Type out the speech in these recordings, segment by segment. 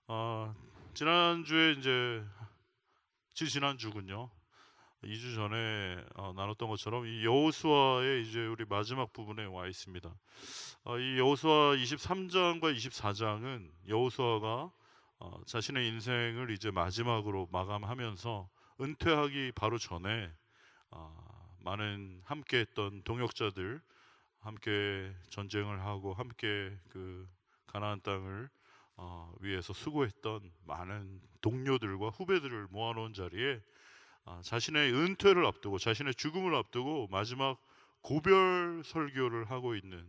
어, 지난주에 이제 지난주군요. 2주 전에 나눴던 것처럼 이 여호수아의 이제 우리 마지막 부분에 와 있습니다. 이 여호수아 23장과 24장은 여호수아가 자신의 인생을 이제 마지막으로 마감하면서 은퇴하기 바로 전에 많은 함께했던 동역자들, 함께 전쟁을 하고 함께 그 가나안 땅을 위해서 수고했던 많은 동료들과 후배들을 모아놓은 자리에 자신의 은퇴를 앞두고 자신의 죽음을 앞두고 마지막 고별 설교를 하고 있는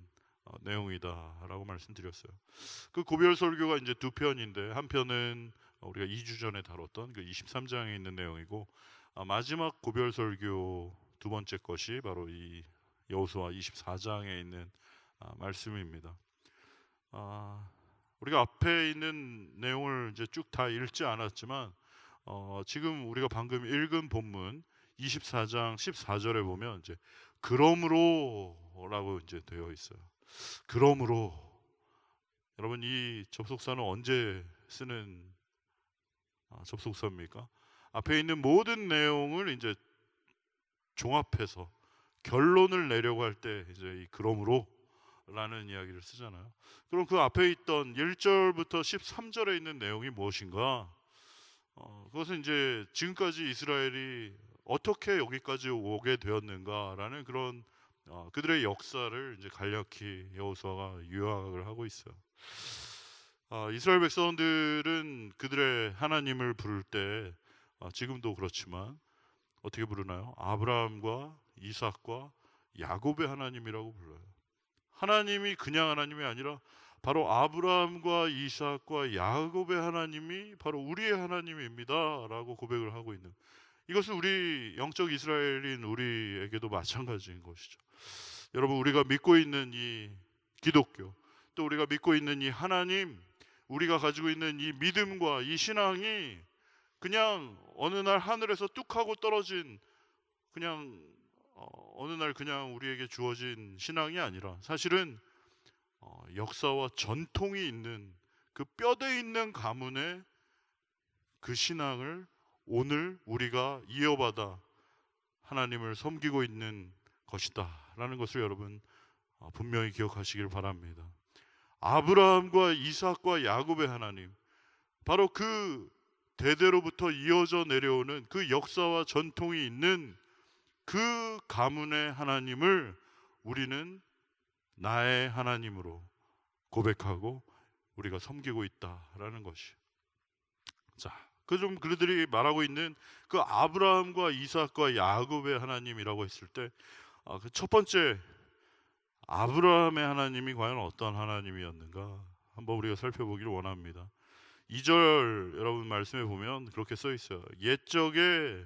내용이다라고 말씀드렸어요. 그 고별 설교가 이제 두 편인데, 한 편은 우리가 2주 전에 다뤘던 그 23장에 있는 내용이고, 마지막 고별 설교 두 번째 것이 바로 이 여호수아 24장에 있는 말씀입니다. 아, 우리가 앞에 있는 내용을 이제 쭉 다 읽지 않았지만 지금 우리가 방금 읽은 본문 24장 14절에 보면 이제 그러므로라고 이제 되어 있어요. 그러므로 여러분, 이 접속사는 언제 쓰는 접속사입니까? 앞에 있는 모든 내용을 이제 종합해서 결론을 내려고 할 때 이제 이 그러므로 라는 이야기를 쓰잖아요. 그럼 그 앞에 있던 1절부터 13절에 있는 내용이 무엇인가? 그것은 이제 지금까지 이스라엘이 어떻게 여기까지 오게 되었는가라는 그런 그들의 역사를 이제 간략히 여호수아가 요약을 하고 있어요. 이스라엘 백성들은 그들의 하나님을 부를 때 지금도 그렇지만 어떻게 부르나요? 아브라함과 이삭과 야곱의 하나님이라고 불러요. 하나님이 그냥 하나님이 아니라 바로 아브라함과 이삭과 야곱의 하나님이 바로 우리의 하나님입니다라고 고백을 하고 있는, 이것은 우리 영적 이스라엘인 우리에게도 마찬가지인 것이죠. 여러분, 우리가 믿고 있는 이 기독교, 또 우리가 믿고 있는 이 하나님, 우리가 가지고 있는 이 믿음과 이 신앙이 그냥 어느 날 하늘에서 뚝 하고 떨어진, 그냥 어느 날 그냥 우리에게 주어진 신앙이 아니라, 사실은 역사와 전통이 있는 그 뼈대 있는 가문의 그 신앙을 오늘 우리가 이어받아 하나님을 섬기고 있는 것이다 라는 것을 여러분 분명히 기억하시길 바랍니다. 아브라함과 이삭과 야곱의 하나님, 바로 그 대대로부터 이어져 내려오는 그 역사와 전통이 있는 그 가문의 하나님을 우리는 나의 하나님으로 고백하고 우리가 섬기고 있다라는 것이. 자, 그들이 말하고 있는 그 아브라함과 이삭과 야곱의 하나님이라고 했을 때, 그 첫 번째 아브라함의 하나님이 과연 어떤 하나님이었는가 한번 우리가 살펴보기를 원합니다. 2절 여러분 말씀해 보면 그렇게 써 있어요. 옛적에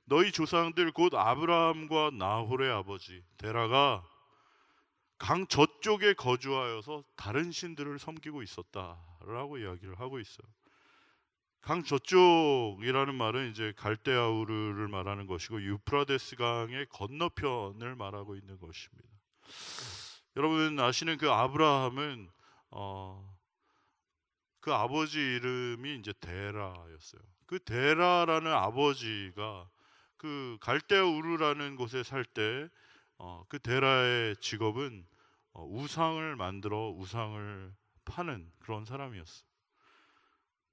너희 조상들 곧 아브라함과 나홀의 아버지 데라가 강 저쪽에 거주하여서 다른 신들을 섬기고 있었다라고 이야기를 하고 있어요. 강 저쪽이라는 말은 이제 갈대아우르를 말하는 것이고 유프라데스 강의 건너편을 말하고 있는 것입니다. 여러분 아시는 그 아브라함은 그 아버지 이름이 이제 데라였어요. 그 데라라는 아버지가 그 갈대아우르라는 곳에 살 때 그 데라의 직업은 우상을 만들어 우상을 파는 그런 사람이었어요.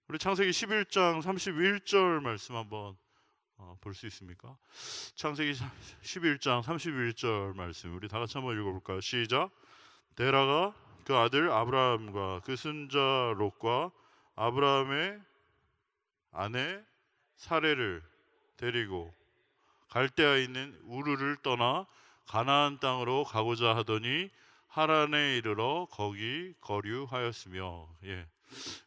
우리 창세기 11장 31절 말씀 한번 볼 수 있습니까? 창세기 11장 31절 말씀 우리 다 같이 한번 읽어볼까요? 시작. 데라가 그 아들 아브라함과 그 손자 롯과 아브라함의 아내 사레를 데리고 갈대아에 있는 우르를 떠나 가나안 땅으로 가고자 하더니 하란에 이르러 거기 거류하였으며. 예.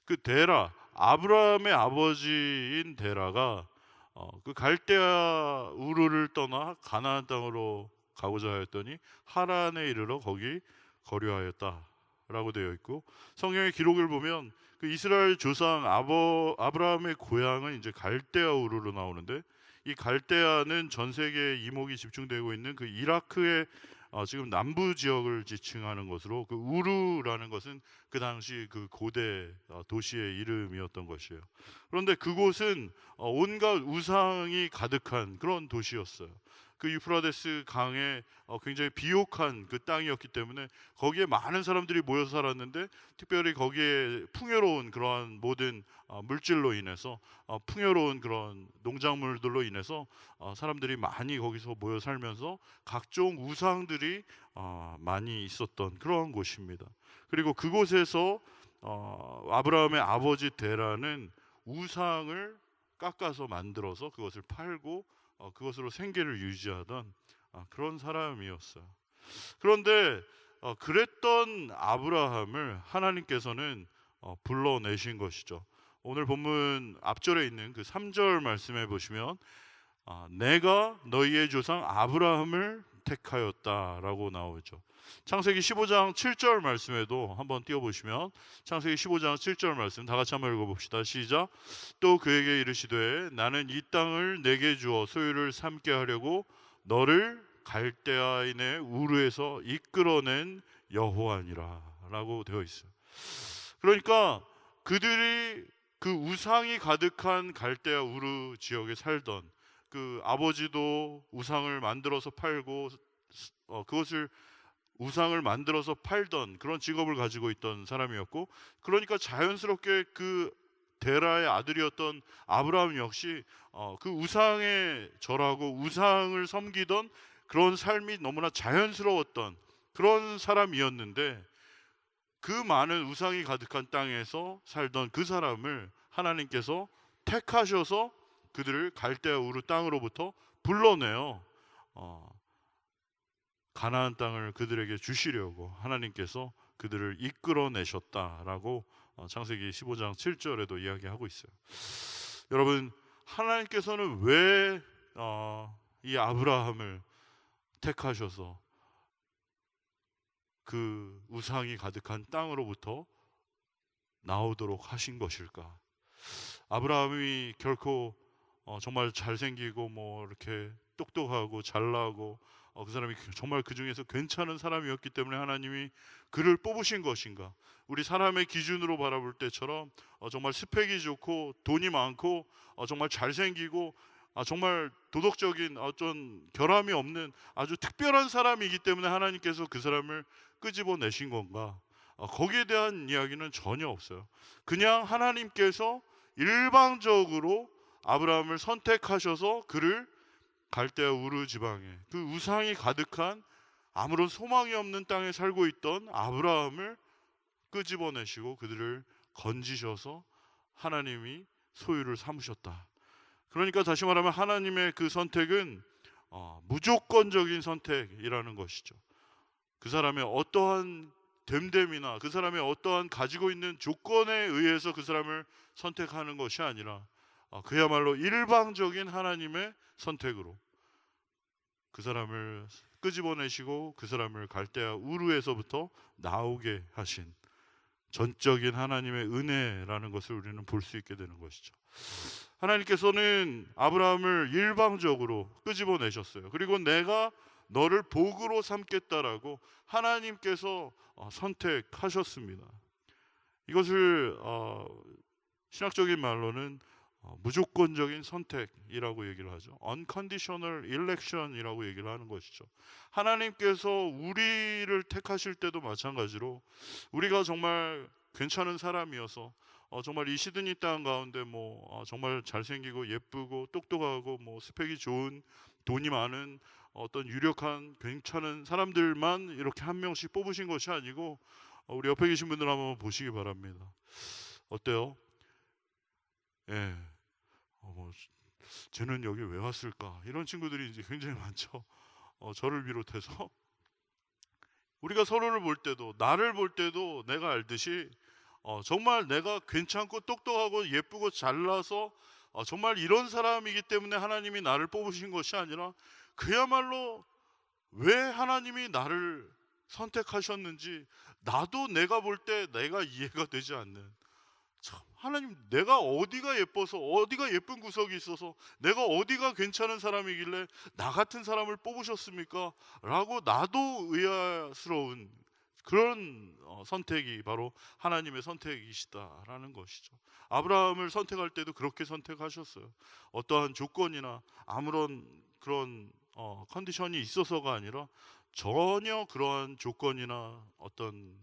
그 데라, 아브라함의 아버지인 데라가 그 갈대아 우르를 떠나 가나안 땅으로 가고자 하였더니 하란에 이르러 거기 거류하였다라고 되어 있고, 성경의 기록을 보면 그 이스라엘 조상 아브라함의 고향은 이제 갈대아 우르로 나오는데, 이 갈대아는 전 세계에 이목이 집중되고 있는 그 이라크의 지금 남부 지역을 지칭하는 것으로, 그 우르라는 것은 그 당시 그 고대 도시의 이름이었던 것이에요. 그런데 그곳은 온갖 우상이 가득한 그런 도시였어요. 그 유프라데스 강에 굉장히 비옥한 그 땅이었기 때문에 거기에 많은 사람들이 모여서 살았는데, 특별히 거기에 풍요로운 그러한 모든 물질로 인해서, 풍요로운 그런 농작물들로 인해서 사람들이 많이 거기서 모여 살면서 각종 우상들이 많이 있었던 그런 곳입니다. 그리고 그곳에서 아브라함의 아버지 데라는 우상을 깎아서 만들어서 그것을 팔고 그것으로 생계를 유지하던 그런 사람이었어요. 그런데 그랬던 아브라함을 하나님께서는 불러내신 것이죠. 오늘 본문 앞절에 있는 그 3절 말씀해 보시면 내가 너희의 조상 아브라함을 택하였다라고 나오죠. 창세기 15장 7절 말씀에도 한번 띄워보시면, 창세기 15장 7절 말씀 다 같이 한번 읽어봅시다. 시작. 또 그에게 이르시되 나는 이 땅을 내게 주어 소유를 삼게 하려고 너를 갈대아인의 우르에서 이끌어낸 여호와니라 라고 되어 있어요. 그러니까 그들이 그 우상이 가득한 갈대아 우르 지역에 살던, 그 아버지도 우상을 만들어서 팔고 그것을 우상을 만들어서 팔던 그런 직업을 가지고 있던 사람이었고, 그러니까 자연스럽게 그 데라의 아들이었던 아브라함 역시 그 우상에 절하고 우상을 섬기던 그런 삶이 너무나 자연스러웠던 그런 사람이었는데, 그 많은 우상이 가득한 땅에서 살던 그 사람을 하나님께서 택하셔서 그들을 갈대아 우르 땅으로부터 불러내어 가나안 땅을 그들에게 주시려고 하나님께서 그들을 이끌어내셨다라고 창세기 15장 7절에도 이야기하고 있어요. 여러분, 하나님께서는 왜 이 아브라함을 택하셔서 그 우상이 가득한 땅으로부터 나오도록 하신 것일까? 아브라함이 결코 정말 잘생기고 뭐 이렇게 똑똑하고 잘나고 그 사람이 정말 그 중에서 괜찮은 사람이었기 때문에 하나님이 그를 뽑으신 것인가? 우리 사람의 기준으로 바라볼 때처럼 정말 스펙이 좋고 돈이 많고 정말 잘생기고 정말 도덕적인 어떤 결함이 없는 아주 특별한 사람이기 때문에 하나님께서 그 사람을 끄집어내신 건가? 거기에 대한 이야기는 전혀 없어요. 그냥 하나님께서 일방적으로 아브라함을 선택하셔서 그를 갈대아 우르 지방에, 그 우상이 가득한 아무런 소망이 없는 땅에 살고 있던 아브라함을 끄집어내시고 그들을 건지셔서 하나님이 소유를 삼으셨다. 그러니까 다시 말하면 하나님의 그 선택은 무조건적인 선택이라는 것이죠. 그 사람의 어떠한 됨됨이나 그 사람의 어떠한 가지고 있는 조건에 의해서 그 사람을 선택하는 것이 아니라 그야말로 일방적인 하나님의 선택으로 그 사람을 끄집어내시고 그 사람을 갈대아 우르에서부터 나오게 하신 전적인 하나님의 은혜라는 것을 우리는 볼 수 있게 되는 것이죠. 하나님께서는 아브라함을 일방적으로 끄집어내셨어요. 그리고 내가 너를 복으로 삼겠다라고 하나님께서 선택하셨습니다. 이것을 신학적인 말로는 무조건적인 선택이라고 얘기를 하죠. Unconditional election이라고 얘기를 하는 것이죠. 하나님께서 우리를 택하실 때도 마찬가지로 우리가 정말 괜찮은 사람이어서 정말 이 시드니 땅 가운데 정말 잘생기고 예쁘고 똑똑하고 스펙이 좋은 돈이 많은 어떤 유력한 괜찮은 사람들만 이렇게 한 명씩 뽑으신 것이 아니고 우리 옆에 계신 분들 한번 보시기 바랍니다. 어때요? 예. 쟤는 여기 왜 왔을까? 이런 친구들이 이제 굉장히 많죠. 저를 비롯해서 우리가 서로를 볼 때도, 나를 볼 때도 내가 알듯이 정말 내가 괜찮고 똑똑하고 예쁘고 잘나서 정말 이런 사람이기 때문에 하나님이 나를 뽑으신 것이 아니라 그야말로 왜 하나님이 나를 선택하셨는지 나도 내가 볼 때 내가 이해가 되지 않는, 참 하나님, 내가 어디가 예뻐서, 어디가 예쁜 구석이 있어서, 내가 어디가 괜찮은 사람이길래 나 같은 사람을 뽑으셨습니까? 라고 나도 의아스러운 그런 선택이 바로 하나님의 선택이시다라는 것이죠. 아브라함을 선택할 때도 그렇게 선택하셨어요. 어떠한 조건이나 아무런 그런 컨디션이 있어서가 아니라, 전혀 그러한 조건이나 어떤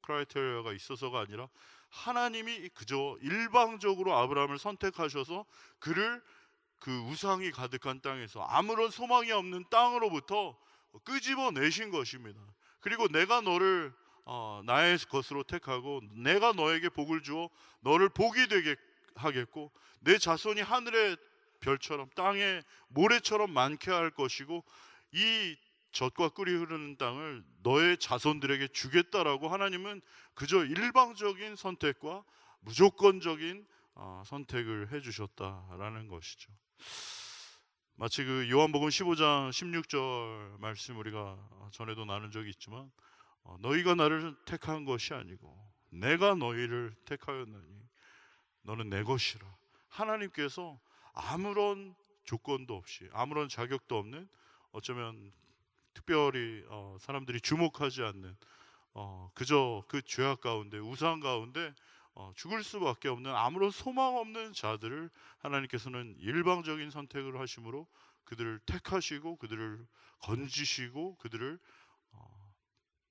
크라이테리아가 있어서가 아니라, 하나님이 그저 일방적으로 아브라함을 선택하셔서 그를 그 우상이 가득한 땅에서, 아무런 소망이 없는 땅으로부터 끄집어 내신 것입니다. 그리고 내가 너를 나의 것으로 택하고, 내가 너에게 복을 주어 너를 복이 되게 하겠고, 내 자손이 하늘의 별처럼 땅의 모래처럼 많게 할 것이고, 이 젖과 꿀이 흐르는 땅을 너의 자손들에게 주겠다라고 하나님은 그저 일방적인 선택과 무조건적인 선택을 해주셨다라는 것이죠. 마치 그 요한복음 15장 16절 말씀 우리가 전에도 나눈 적이 있지만, 너희가 나를 택한 것이 아니고 내가 너희를 택하였나니 너는 내 것이라. 하나님께서 아무런 조건도 없이, 아무런 자격도 없는, 어쩌면 특별히 사람들이 주목하지 않는 그저 그 죄악 가운데, 우상 가운데 죽을 수밖에 없는, 아무런 소망 없는 자들을 하나님께서는 일방적인 선택을 하심으로 그들을 택하시고 그들을 건지시고 그들을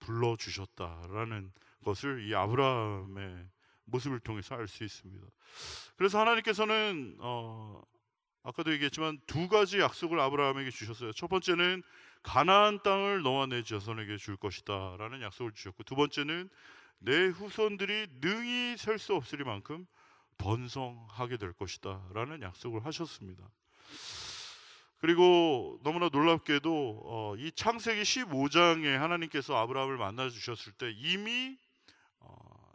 불러주셨다라는 것을 이 아브라함의 모습을 통해서 알 수 있습니다. 그래서 하나님께서는 아까도 얘기했지만 두 가지 약속을 아브라함에게 주셨어요. 첫 번째는 가나안 땅을 너와 내 자손에게 줄 것이다 라는 약속을 주셨고, 두 번째는 내 후손들이 능히 셀 수 없으리만큼 번성하게 될 것이다 라는 약속을 하셨습니다. 그리고 너무나 놀랍게도 이 창세기 15장에 하나님께서 아브라함을 만나 주셨을 때 이미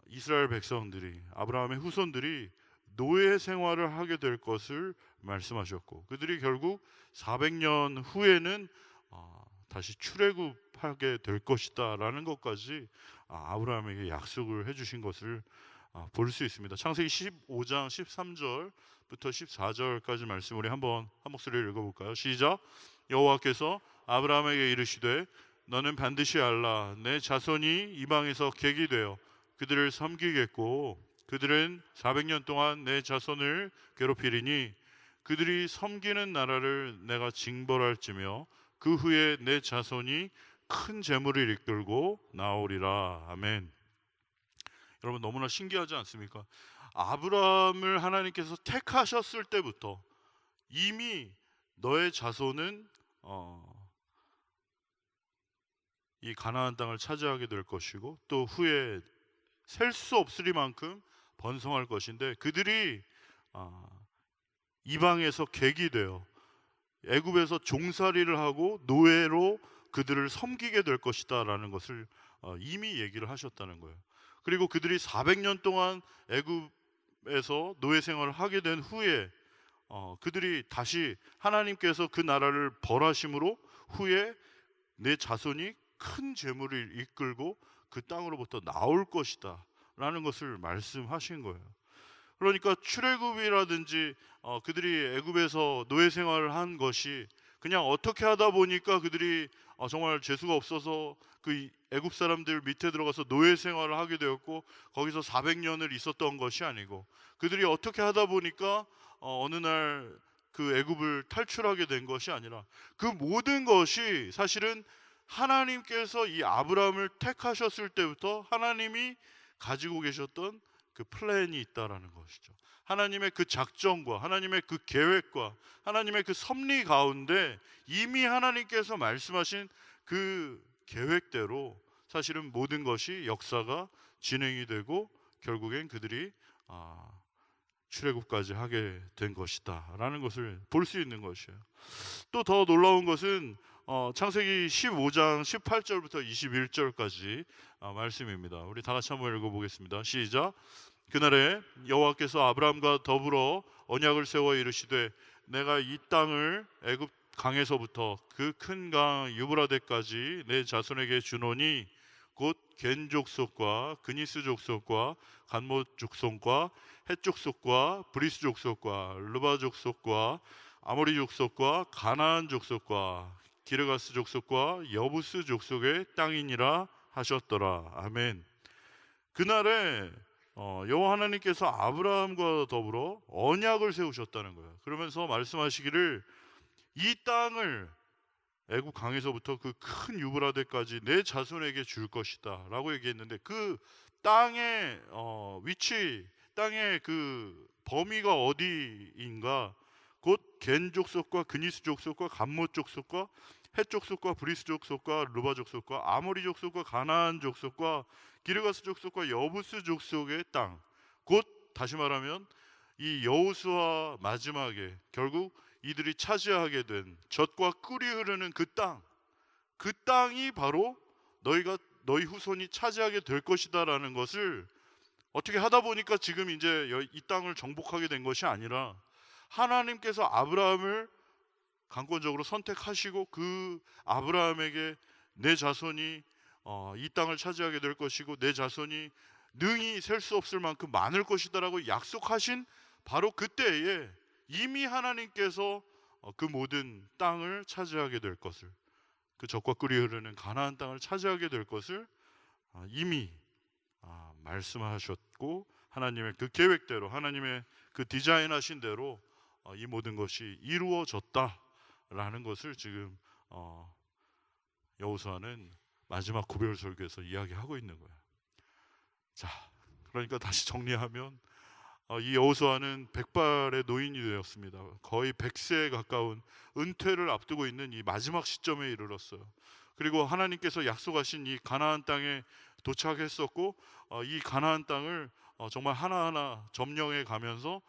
이스라엘 백성들이, 아브라함의 후손들이 노예 생활을 하게 될 것을 말씀하셨고, 그들이 결국 400년 후에는 다시 출애굽하게 될 것이다 라는 것까지 아브라함에게 약속을 해주신 것을 볼 수 있습니다. 창세기 15장 13절부터 14절까지 말씀 우리 한 목소리를 읽어볼까요? 시작. 여호와께서 아브라함에게 이르시되 너는 반드시 알라. 내 자손이 이방에서 객이 되어 그들을 섬기겠고, 그들은 400년 동안 내 자손을 괴롭히리니 그들이 섬기는 나라를 내가 징벌할지며 그 후에 내 자손이 큰 재물을 이끌고 나오리라. 아멘. 여러분, 너무나 신기하지 않습니까? 아브라함을 하나님께서 택하셨을 때부터 이미 너의 자손은 이 가나안 땅을 차지하게 될 것이고, 또 후에 셀 수 없으리만큼 번성할 것인데, 그들이 이방에서 객이 되어 애굽에서 종살이를 하고 노예로 그들을 섬기게 될 것이다 라는 것을 이미 얘기를 하셨다는 거예요. 그리고 그들이 400년 동안 애굽에서 노예 생활을 하게 된 후에 그들이 다시 하나님께서 그 나라를 벌하심으로 후에 내 자손이 큰 재물을 이끌고 그 땅으로부터 나올 것이다 라는 것을 말씀하신 거예요. 그러니까 출애굽이라든지 그들이 애굽에서 노예 생활을 한 것이 그냥 어떻게 하다 보니까 그들이 정말 재수가 없어서 그 애굽 사람들 밑에 들어가서 노예 생활을 하게 되었고, 거기서 400년을 있었던 것이 아니고, 그들이 어떻게 하다 보니까 어느 날 그 애굽을 탈출하게 된 것이 아니라, 그 모든 것이 사실은 하나님께서 이 아브라함을 택하셨을 때부터 하나님이 가지고 계셨던 그 플랜이 있다라는 것이죠. 하나님의 그 작정과 하나님의 그 계획과 하나님의 그 섭리 가운데 이미 하나님께서 말씀하신 그 계획대로 사실은 모든 것이 역사가 진행이 되고 결국엔 그들이 출애굽까지 하게 된 것이다 라는 것을 볼 수 있는 것이에요. 또 더 놀라운 것은 창세기 15장 18절부터 21절까지 말씀입니다. 우리 다 같이 한번 읽어보겠습니다. 시작. 그날에 여호와께서 아브라함과 더불어 언약을 세워 이르시되 내가 이 땅을 애굽 강에서부터 그 큰 강 유브라데까지 내 자손에게 주노니 곧 겐 족속과 그니스 족속과 간못 족속과 헷 족속과 브리스 족속과 르바 족속과 아모리 족속과 가나안 족속과 기르가스 족속과 여부스 족속의 땅이니라 하셨더라. 아멘. 그날에 여호와 하나님께서 아브라함과 더불어 언약을 세우셨다는 거예요. 그러면서 말씀하시기를 이 땅을 애굽 강에서부터 그 큰 유브라데까지 내 자손에게 줄 것이다 라고 얘기했는데, 그 땅의 위치, 땅의 그 범위가 어디인가? 곧 겐 족속과 그니스 족속과 간못 족속과 헷 족속과 브리스 족속과 르바 족속과 아모리 족속과 가나안 족속과 기르가스 족속과 여부스 족속의 땅, 곧 다시 말하면 이 여호수아 마지막에 결국 이들이 차지하게 된 젖과 꿀이 흐르는 그 땅, 그 땅이 바로 너희 후손이 차지하게 될 것이다라는 것을 어떻게 하다 보니까 지금 이제 이 땅을 정복하게 된 것이 아니라 하나님께서 아브라함을 강권적으로 선택하시고 그 아브라함에게 내 자손이 이 땅을 차지하게 될 것이고 내 자손이 능히 셀 수 없을 만큼 많을 것이다라고 약속하신 바로 그때에 이미 하나님께서 그 모든 땅을 차지하게 될 것을, 그 젖과 꿀이 흐르는 가나안 땅을 차지하게 될 것을 이미 말씀하셨고, 하나님의 그 계획대로, 하나님의 그 디자인하신 대로 이 모든 것이 이루어졌다라는 것을 지금 여호수아는 마지막 구별 설교에서 이야기하고 있는 거예요. 자, 그러니까 다시 정리하면 이 여호수아는 백발의 노인이 되었습니다. 거의 100세에 가까운 은퇴를 앞두고 있는 이 마지막 시점에 이르렀어요. 그리고 하나님께서 약속하신 이 가나안 땅에 도착했었고, 이 가나안 땅을 정말 하나하나 점령해 가면서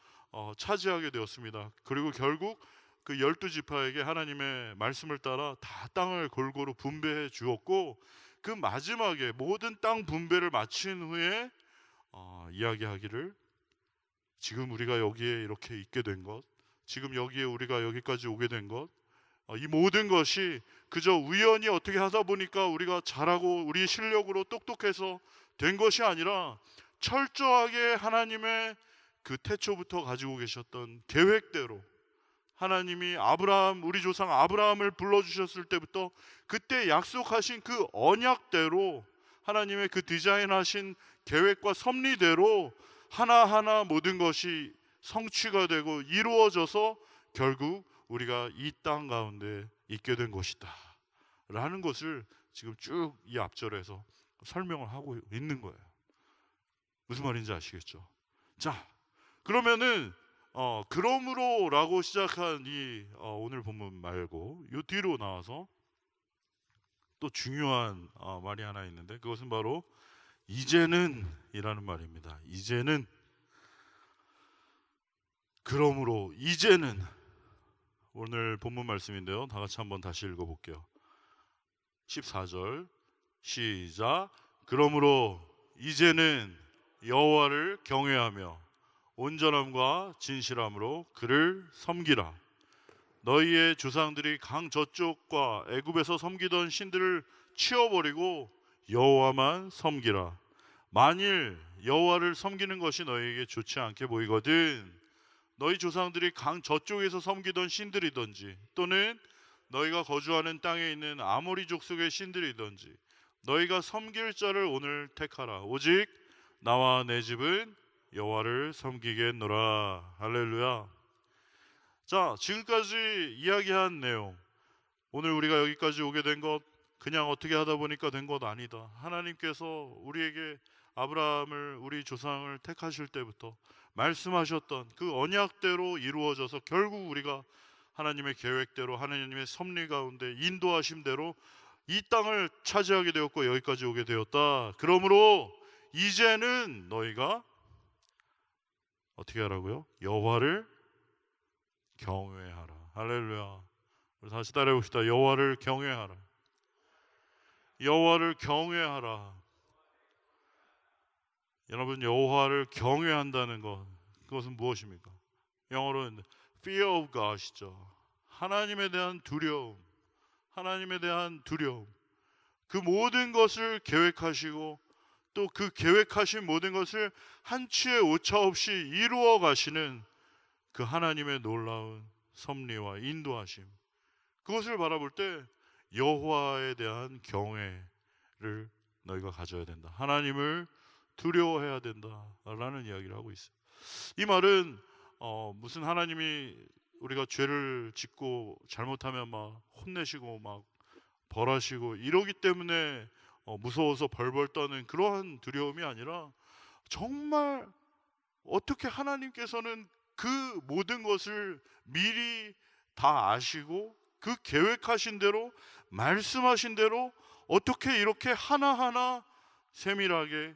차지하게 되었습니다. 그리고 결국 그 12지파에게 하나님의 말씀을 따라 다 땅을 골고루 분배해 주었고, 그 마지막에 모든 땅 분배를 마친 후에 이야기하기를 지금 우리가 여기에 이렇게 있게 된 것, 지금 여기에 우리가 여기까지 오게 된 것, 이 모든 것이 그저 우연히 어떻게 하다 보니까 우리가 잘하고 우리 실력으로 똑똑해서 된 것이 아니라 철저하게 하나님의 그 태초부터 가지고 계셨던 계획대로, 하나님이 우리 조상 아브라함을 불러주셨을 때부터 그때 약속하신 그 언약대로, 하나님의 그 디자인하신 계획과 섭리대로 하나하나 모든 것이 성취가 되고 이루어져서 결국 우리가 이 땅 가운데 있게 된 것이다 라는 것을 지금 쭉 이 앞절에서 설명을 하고 있는 거예요. 무슨 말인지 아시겠죠? 자, 그러면은 그러므로 라고 시작한 이 오늘 본문 말고 요 뒤로 나와서 또 중요한 말이 하나 있는데, 그것은 바로 이제는 이라는 말입니다. 이제는, 그러므로 이제는, 오늘 본문 말씀인데요, 다 같이 한번 다시 읽어볼게요. 14절 시작. 그러므로 이제는 여호와를 경외하며 온전함과 진실함으로 그를 섬기라. 너희의 조상들이 강 저쪽과 애굽에서 섬기던 신들을 치워버리고 여호와만 섬기라. 만일 여호와를 섬기는 것이 너희에게 좋지 않게 보이거든 너희 조상들이 강 저쪽에서 섬기던 신들이든지, 또는 너희가 거주하는 땅에 있는 아모리 족속의 신들이든지 너희가 섬길 자를 오늘 택하라. 오직 나와 내 집은 여호와를 섬기겠노라. 할렐루야. 자, 지금까지 이야기한 내용, 오늘 우리가 여기까지 오게 된 것 그냥 어떻게 하다 보니까 된 것 아니다. 하나님께서 우리에게 아브라함을, 우리 조상을 택하실 때부터 말씀하셨던 그 언약대로 이루어져서 결국 우리가 하나님의 계획대로, 하나님의 섭리 가운데 인도하심대로 이 땅을 차지하게 되었고 여기까지 오게 되었다. 그러므로 이제는 너희가 어떻게 하라고요? 여호와를 경외하라. 할렐루야. 우리 다시 따라해 봅시다. 여호와를 경외하라. 여호와를 경외하라. 여러분, 여호와를 경외한다는 것, 그것은 무엇입니까? 영어로는 fear of God이죠. 하나님에 대한 두려움. 하나님에 대한 두려움. 그 모든 것을 계획하시고 또 그 계획하신 모든 것을 한치의 오차 없이 이루어 가시는 그 하나님의 놀라운 섭리와 인도하심, 그것을 바라볼 때 여호와에 대한 경외를 너희가 가져야 된다. 하나님을 두려워해야 된다라는 이야기를 하고 있어요. 이 말은 무슨 하나님이 우리가 죄를 짓고 잘못하면 막 혼내시고 막 벌하시고 이러기 때문에 무서워서 벌벌 떠는 그러한 두려움이 아니라, 정말 어떻게 하나님께서는 그 모든 것을 미리 다 아시고 그 계획하신 대로 말씀하신 대로 어떻게 이렇게 하나하나 세밀하게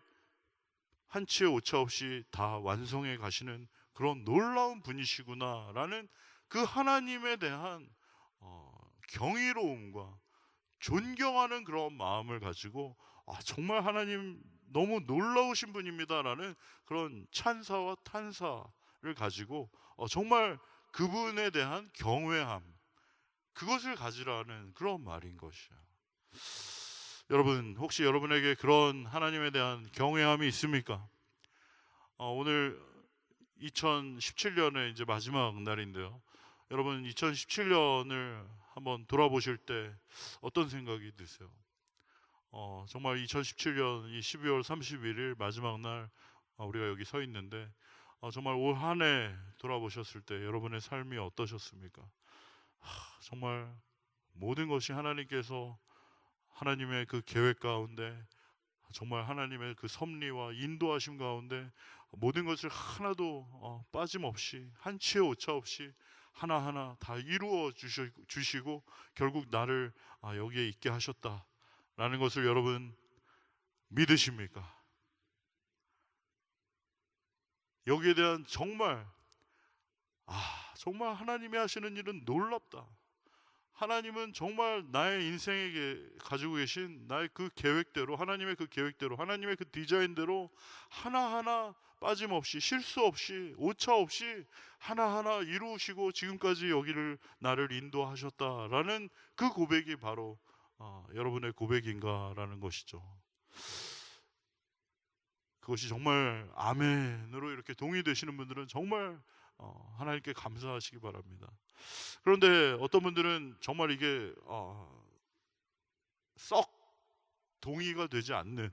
한치의 오차 없이 다 완성해 가시는 그런 놀라운 분이시구나라는 그 하나님에 대한 경이로움과 존경하는 그런 마음을 가지고, 정말 하나님 너무 놀라우신 분입니다라는 그런 찬사와 탄사를 가지고 정말 그분에 대한 경외함, 그것을 가지라는 그런 말인 것이야. 여러분, 혹시 여러분에게 그런 하나님에 대한 경외함이 있습니까? 오늘 2017년의 이제 마지막 날인데요. 여러분, 2017년을 한번 돌아보실 때 어떤 생각이 드세요? 정말 2017년 이 12월 31일 마지막 날 우리가 여기 서 있는데, 정말 올 한 해 돌아보셨을 때 여러분의 삶이 어떠셨습니까? 정말 모든 것이 하나님께서 하나님의 그 계획 가운데, 정말 하나님의 그 섭리와 인도하심 가운데 모든 것을 하나도 빠짐없이 한치의 오차 없이 하나하나 다 이루어 주시고 결국 나를 여기에 있게 하셨다라는 것을 여러분 믿으십니까? 여기에 대한 정말 정말 하나님이 하시는 일은 놀랍다. 하나님은 정말 나의 인생에게 가지고 계신 나의 그 계획대로, 하나님의 그 계획대로, 하나님의 그 디자인대로 하나하나 빠짐없이 실수 없이 오차 없이 하나하나 이루시고 지금까지 여기를 나를 인도하셨다라는 그 고백이 바로 여러분의 고백인가라는 것이죠. 그것이 정말 아멘으로 이렇게 동의되시는 분들은 정말 하나님께 감사하시기 바랍니다. 그런데 어떤 분들은 정말 이게 썩 동의가 되지 않는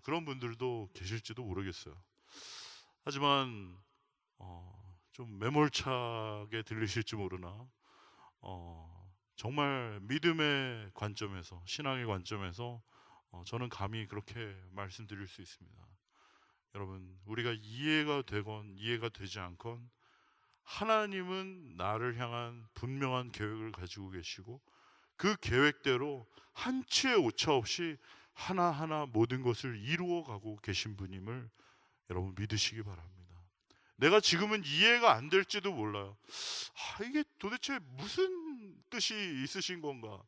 그런 분들도 계실지도 모르겠어요. 하지만 좀 매몰차게 들리실지 모르나 정말 믿음의 관점에서, 신앙의 관점에서 저는 감히 그렇게 말씀드릴 수 있습니다. 여러분, 우리가 이해가 되건 이해가 되지 않건 하나님은 나를 향한 분명한 계획을 가지고 계시고 그 계획대로 한치의 오차 없이 하나하나 모든 것을 이루어가고 계신 분임을 여러분 믿으시기 바랍니다. 내가 지금은 이해가 안 될지도 몰라요. 이게 도대체 무슨 뜻이 있으신 건가?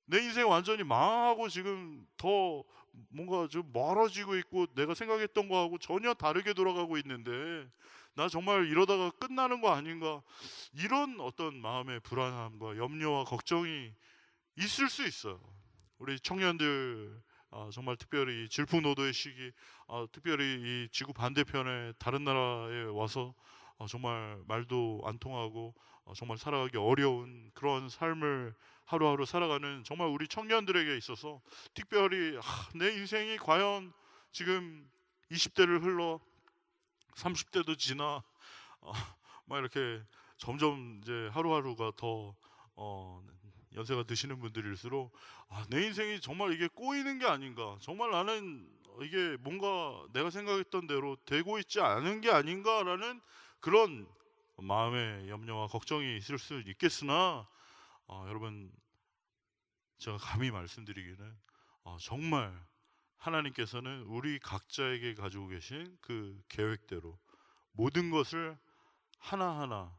내 인생 완전히 망하고 지금 더 뭔가 좀 멀어지고 있고 내가 생각했던 거하고 전혀 다르게 돌아가고 있는데 나 정말 이러다가 끝나는 거 아닌가, 이런 어떤 마음의 불안함과 염려와 걱정이 있을 수 있어요. 우리 청년들 정말 특별히 질풍노도의 시기, 특별히 이 지구 반대편에 다른 나라에 와서 정말 말도 안 통하고 정말 살아가기 어려운 그런 삶을 하루하루 살아가는 정말 우리 청년들에게 있어서 특별히 내 인생이 과연 지금 20대를 흘러 30대도 지나 막 이렇게 점점 이제 하루하루가 더 연세가 드시는 분들일수록 내 인생이 정말 이게 꼬이는 게 아닌가, 정말 나는 이게 뭔가 내가 생각했던 대로 되고 있지 않은 게 아닌가라는 그런 마음의 염려와 걱정이 있을 수 있겠으나 여러분, 제가 감히 말씀드리기는 정말 하나님께서는 우리 각자에게 가지고 계신 그 계획대로 모든 것을 하나하나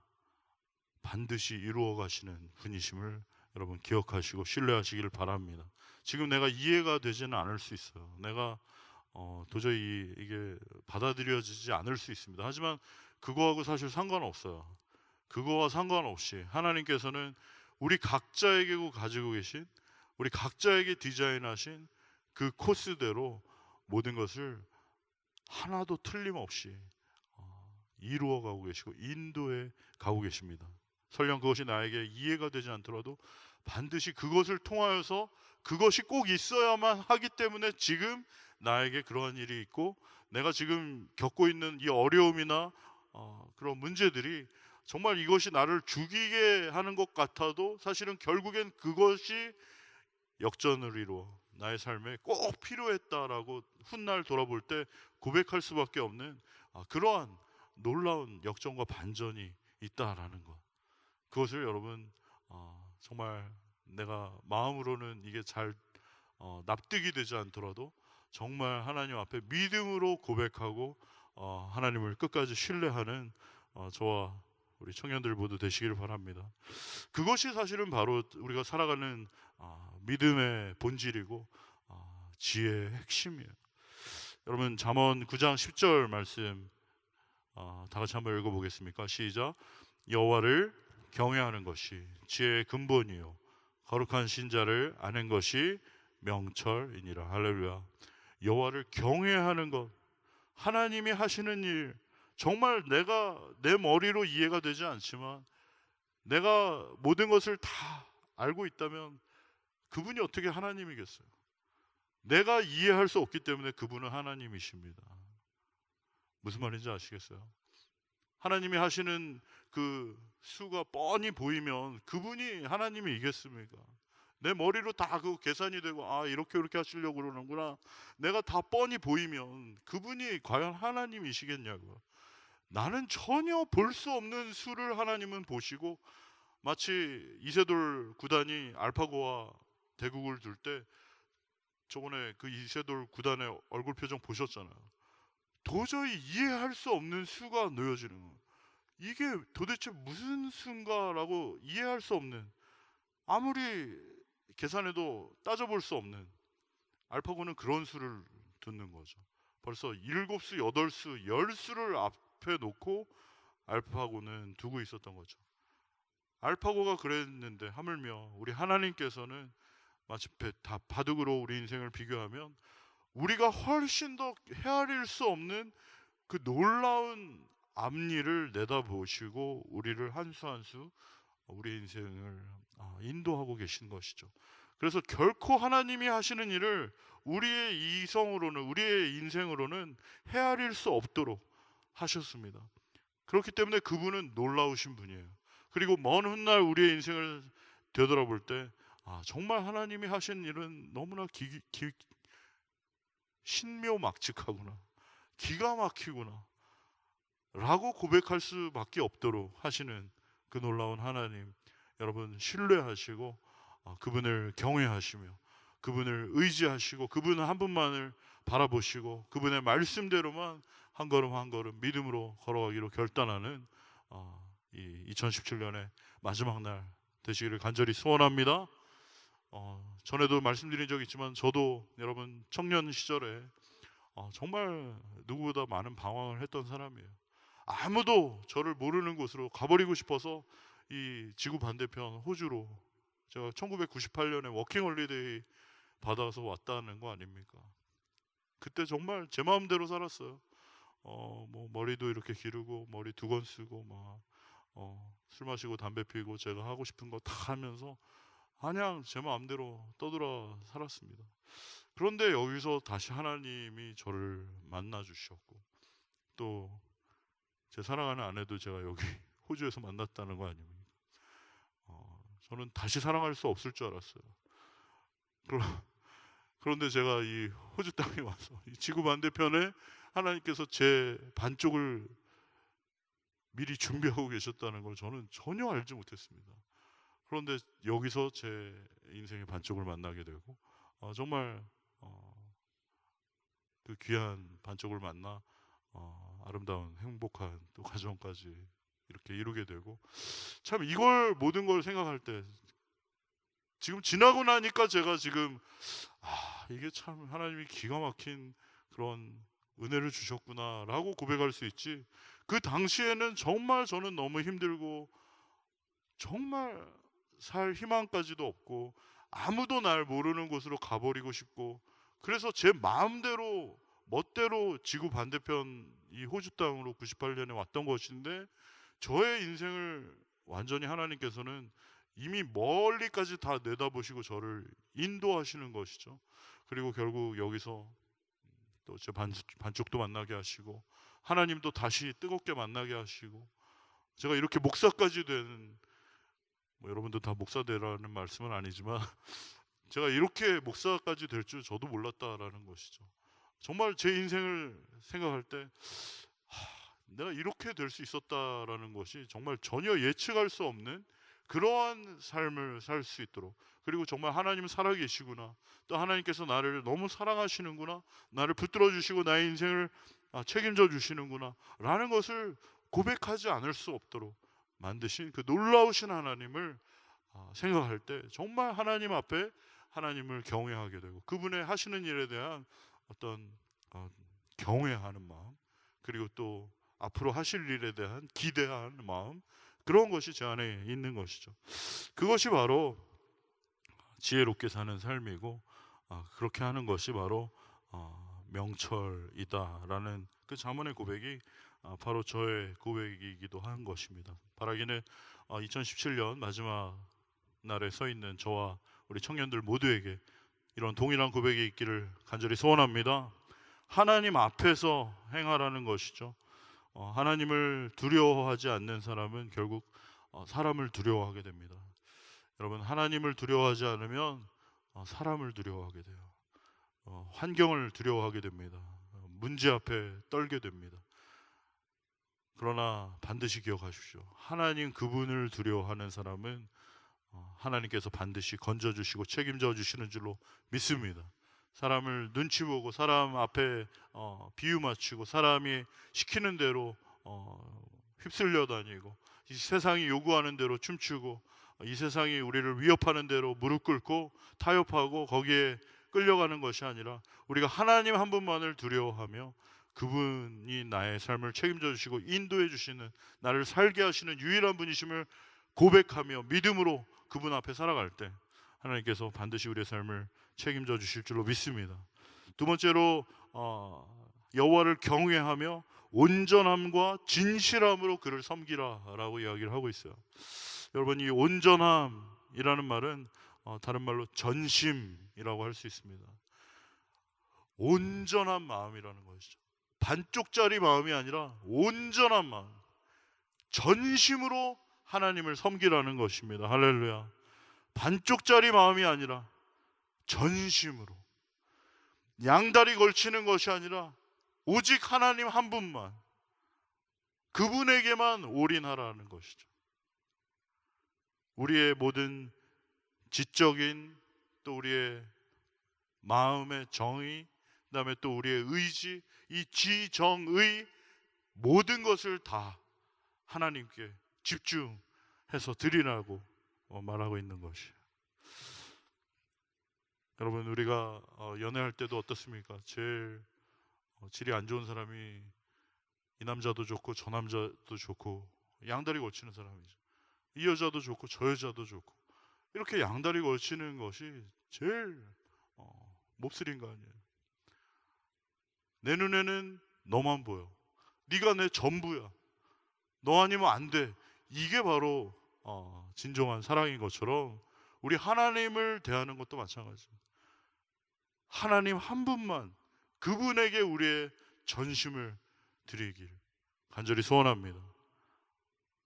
반드시 이루어 가시는 분이심을 여러분 기억하시고 신뢰하시기를 바랍니다. 지금 내가 이해가 되지는 않을 수 있어요. 내가 도저히 이게 받아들여지지 않을 수 있습니다. 하지만 그거하고 사실 상관없어요. 그거와 상관없이 하나님께서는 우리 각자에게 가지고 계신 우리 각자에게 디자인하신 그 코스대로 모든 것을 하나도 틀림없이 이루어가고 계시고 인도해 가고 계십니다. 설령 그것이 나에게 이해가 되지 않더라도 반드시 그것을 통하여서 그것이 꼭 있어야만 하기 때문에 지금 나에게 그러한 일이 있고, 내가 지금 겪고 있는 이 어려움이나 그런 문제들이 정말 이것이 나를 죽이게 하는 것 같아도 사실은 결국엔 그것이 역전을 이루어 나의 삶에 꼭 필요했다라고 훗날 돌아볼 때 고백할 수밖에 없는 그러한 놀라운 역전과 반전이 있다라는 것. 그것을 여러분 정말 내가 마음으로는 이게 잘 납득이 되지 않더라도 정말 하나님 앞에 믿음으로 고백하고 하나님을 끝까지 신뢰하는 저와 우리 청년들 모두 되시기를 바랍니다. 그것이 사실은 바로 우리가 살아가는 믿음의 본질이고 지혜의 핵심이에요. 여러분 잠언 9장 10절 말씀 다 같이 한번 읽어보겠습니까? 시작. 여호와를 경외하는 것이 지혜의 근본이요 거룩한 신자를 아는 것이 명철이니라. 할렐루야. 여호와를 경외하는 것, 하나님이 하시는 일, 정말 내가 내 머리로 이해가 되지 않지만 내가 모든 것을 다 알고 있다면 그분이 어떻게 하나님이겠어요? 내가 이해할 수 없기 때문에 그분은 하나님이십니다. 무슨 말인지 아시겠어요? 하나님이 하시는 그 수가 뻔히 보이면 그분이 하나님이겠습니까? 내 머리로 다 그 계산이 되고 이렇게 하시려고 그러는구나, 내가 다 뻔히 보이면 그분이 과연 하나님이시겠냐고요. 나는 전혀 볼 수 없는 수를 하나님은 보시고, 마치 이세돌 구단이 알파고와 대국을 둘 때 저번에 그 이세돌 구단의 얼굴 표정 보셨잖아요. 도저히 이해할 수 없는 수가 놓여지는 거예요. 이게 도대체 무슨 수인가라고 이해할 수 없는, 아무리 계산해도 따져볼 수 없는, 알파고는 그런 수를 듣는 거죠. 벌써 7수, 8수, 10수를 앞에 놓고 알파고는 두고 있었던 거죠. 알파고가 그랬는데 하물며 우리 하나님께서는 마치 다 바둑으로 우리 인생을 비교하면 우리가 훨씬 더 헤아릴 수 없는 그 놀라운 앞일을 내다보시고 우리를 한 수 한 수 우리 인생을 인도하고 계신 것이죠. 그래서 결코 하나님이 하시는 일을 우리의 이성으로는, 우리의 인생으로는 헤아릴 수 없도록 하셨습니다. 그렇기 때문에 그분은 놀라우신 분이에요. 그리고 먼 훗날 우리의 인생을 되돌아볼 때 정말 하나님이 하신 일은 너무나 신묘막측하구나, 기가 막히구나 라고 고백할 수밖에 없도록 하시는 그 놀라운 하나님, 여러분 신뢰하시고 그분을 경외하시며 그분을 의지하시고 그분 한 분만을 바라보시고 그분의 말씀대로만 한 걸음 한 걸음 믿음으로 걸어가기로 결단하는 이 2017년의 마지막 날 되시기를 간절히 소원합니다. 전에도 말씀드린 적이 있지만 저도 여러분 청년 시절에 정말 누구보다 많은 방황을 했던 사람이에요. 아무도 저를 모르는 곳으로 가버리고 싶어서 이 지구 반대편 호주로 제가 1998년에 워킹홀리데이 받아서 왔다는 거 아닙니까? 그때 정말 제 마음대로 살았어요. 뭐 머리도 이렇게 기르고 머리 두건 쓰고 막 술 마시고 담배 피고 제가 하고 싶은 거 다 하면서 그냥 제 마음대로 떠돌아 살았습니다. 그런데 여기서 다시 하나님이 저를 만나 주셨고 또 제 사랑하는 아내도 제가 여기 호주에서 만났다는 거 아닙니까? 저는 다시 사랑할 수 없을 줄 알았어요. 그런데 제가 이 호주 땅에 와서 이 지구 반대편에 하나님께서 제 반쪽을 미리 준비하고 계셨다는 걸 저는 전혀 알지 못했습니다. 그런데 여기서 제 인생의 반쪽을 만나게 되고 정말 그 귀한 반쪽을 만나 아름다운 행복한 또 가정까지 이렇게 이루게 되고, 참 이걸 모든 걸 생각할 때 지금 지나고 나니까 제가 지금 이게 참 하나님이 기가 막힌 그런 은혜를 주셨구나라고 고백할 수 있지, 그 당시에는 정말 저는 너무 힘들고 정말 살 희망까지도 없고 아무도 날 모르는 곳으로 가버리고 싶고, 그래서 제 마음대로 멋대로 지구 반대편 이 호주 땅으로 98년에 왔던 것인데, 저의 인생을 완전히 하나님께서는 이미 멀리까지 다 내다보시고 저를 인도하시는 것이죠. 그리고 결국 여기서 또 제 반쪽도 만나게 하시고, 하나님도 다시 뜨겁게 만나게 하시고, 제가 이렇게 목사까지 되는, 뭐 여러분도 다 목사 되라는 말씀은 아니지만 제가 이렇게 목사까지 될 줄 저도 몰랐다라는 것이죠. 정말 제 인생을 생각할 때 내가 이렇게 될 수 있었다라는 것이 정말 전혀 예측할 수 없는 그러한 삶을 살 수 있도록, 그리고 정말 하나님은 살아계시구나, 또 하나님께서 나를 너무 사랑하시는구나, 나를 붙들어 주시고 나의 인생을 책임져 주시는구나 라는 것을 고백하지 않을 수 없도록 만드신 그 놀라우신 하나님을 생각할 때 정말 하나님 앞에 하나님을 경외하게 되고, 그분의 하시는 일에 대한 어떤 경외하는 마음, 그리고 또 앞으로 하실 일에 대한 기대하는 마음, 그런 것이 제 안에 있는 것이죠. 그것이 바로 지혜롭게 사는 삶이고, 그렇게 하는 것이 바로 명철이다라는 그 잠언의 고백이 바로 저의 고백이기도 한 것입니다. 바라기는 2017년 마지막 날에 서 있는 저와 우리 청년들 모두에게 이런 동일한 고백이 있기를 간절히 소원합니다. 하나님 앞에서 행하라는 것이죠. 하나님을 두려워하지 않는 사람은 결국 사람을 두려워하게 됩니다. 여러분, 하나님을 두려워하지 않으면 사람을 두려워하게 돼요. 환경을 두려워하게 됩니다. 문제 앞에 떨게 됩니다. 그러나 반드시 기억하십시오. 하나님 그분을 두려워하는 사람은 하나님께서 반드시 건져주시고 책임져 주시는 줄로 믿습니다. 사람을 눈치 보고 사람 앞에 비유 맞추고 사람이 시키는 대로 휩쓸려 다니고, 이 세상이 요구하는 대로 춤추고, 이 세상이 우리를 위협하는 대로 무릎 꿇고 타협하고 거기에 끌려가는 것이 아니라, 우리가 하나님 한 분만을 두려워하며 그분이 나의 삶을 책임져 주시고 인도해 주시는, 나를 살게 하시는 유일한 분이심을 고백하며 믿음으로 그분 앞에 살아갈 때 하나님께서 반드시 우리의 삶을 책임져 주실 줄로 믿습니다. 두 번째로 여호와를 경외하며 온전함과 진실함으로 그를 섬기라라고 이야기를 하고 있어요. 여러분, 이 온전함이라는 말은 다른 말로 전심이라고 할 수 있습니다. 온전한 마음이라는 것이죠. 반쪽짜리 마음이 아니라 온전한 마음, 전심으로 하나님을 섬기라는 것입니다. 할렐루야. 반쪽짜리 마음이 아니라 전심으로, 양다리 걸치는 것이 아니라 오직 하나님 한 분만, 그분에게만 올인하라는 것이죠. 우리의 모든 지적인, 또 우리의 마음의 정의, 그다음에 또 우리의 의지, 이 지정의 모든 것을 다 하나님께 집중해서 드리라고 말하고 있는 것이에요. 여러분, 우리가 연애할 때도 어떻습니까? 제일 질이 안 좋은 사람이 이 남자도 좋고 저 남자도 좋고 양다리 걸치는 사람이죠. 이 여자도 좋고 저 여자도 좋고, 이렇게 양다리 걸치는 것이 제일 몹쓸 인간이에요. 내 눈에는 너만 보여. 네가 내 전부야. 너 아니면 안 돼. 이게 바로 진정한 사랑인 것처럼 우리 하나님을 대하는 것도 마찬가지입니다. 하나님 한 분만, 그분에게 우리의 전심을 드리길 간절히 소원합니다.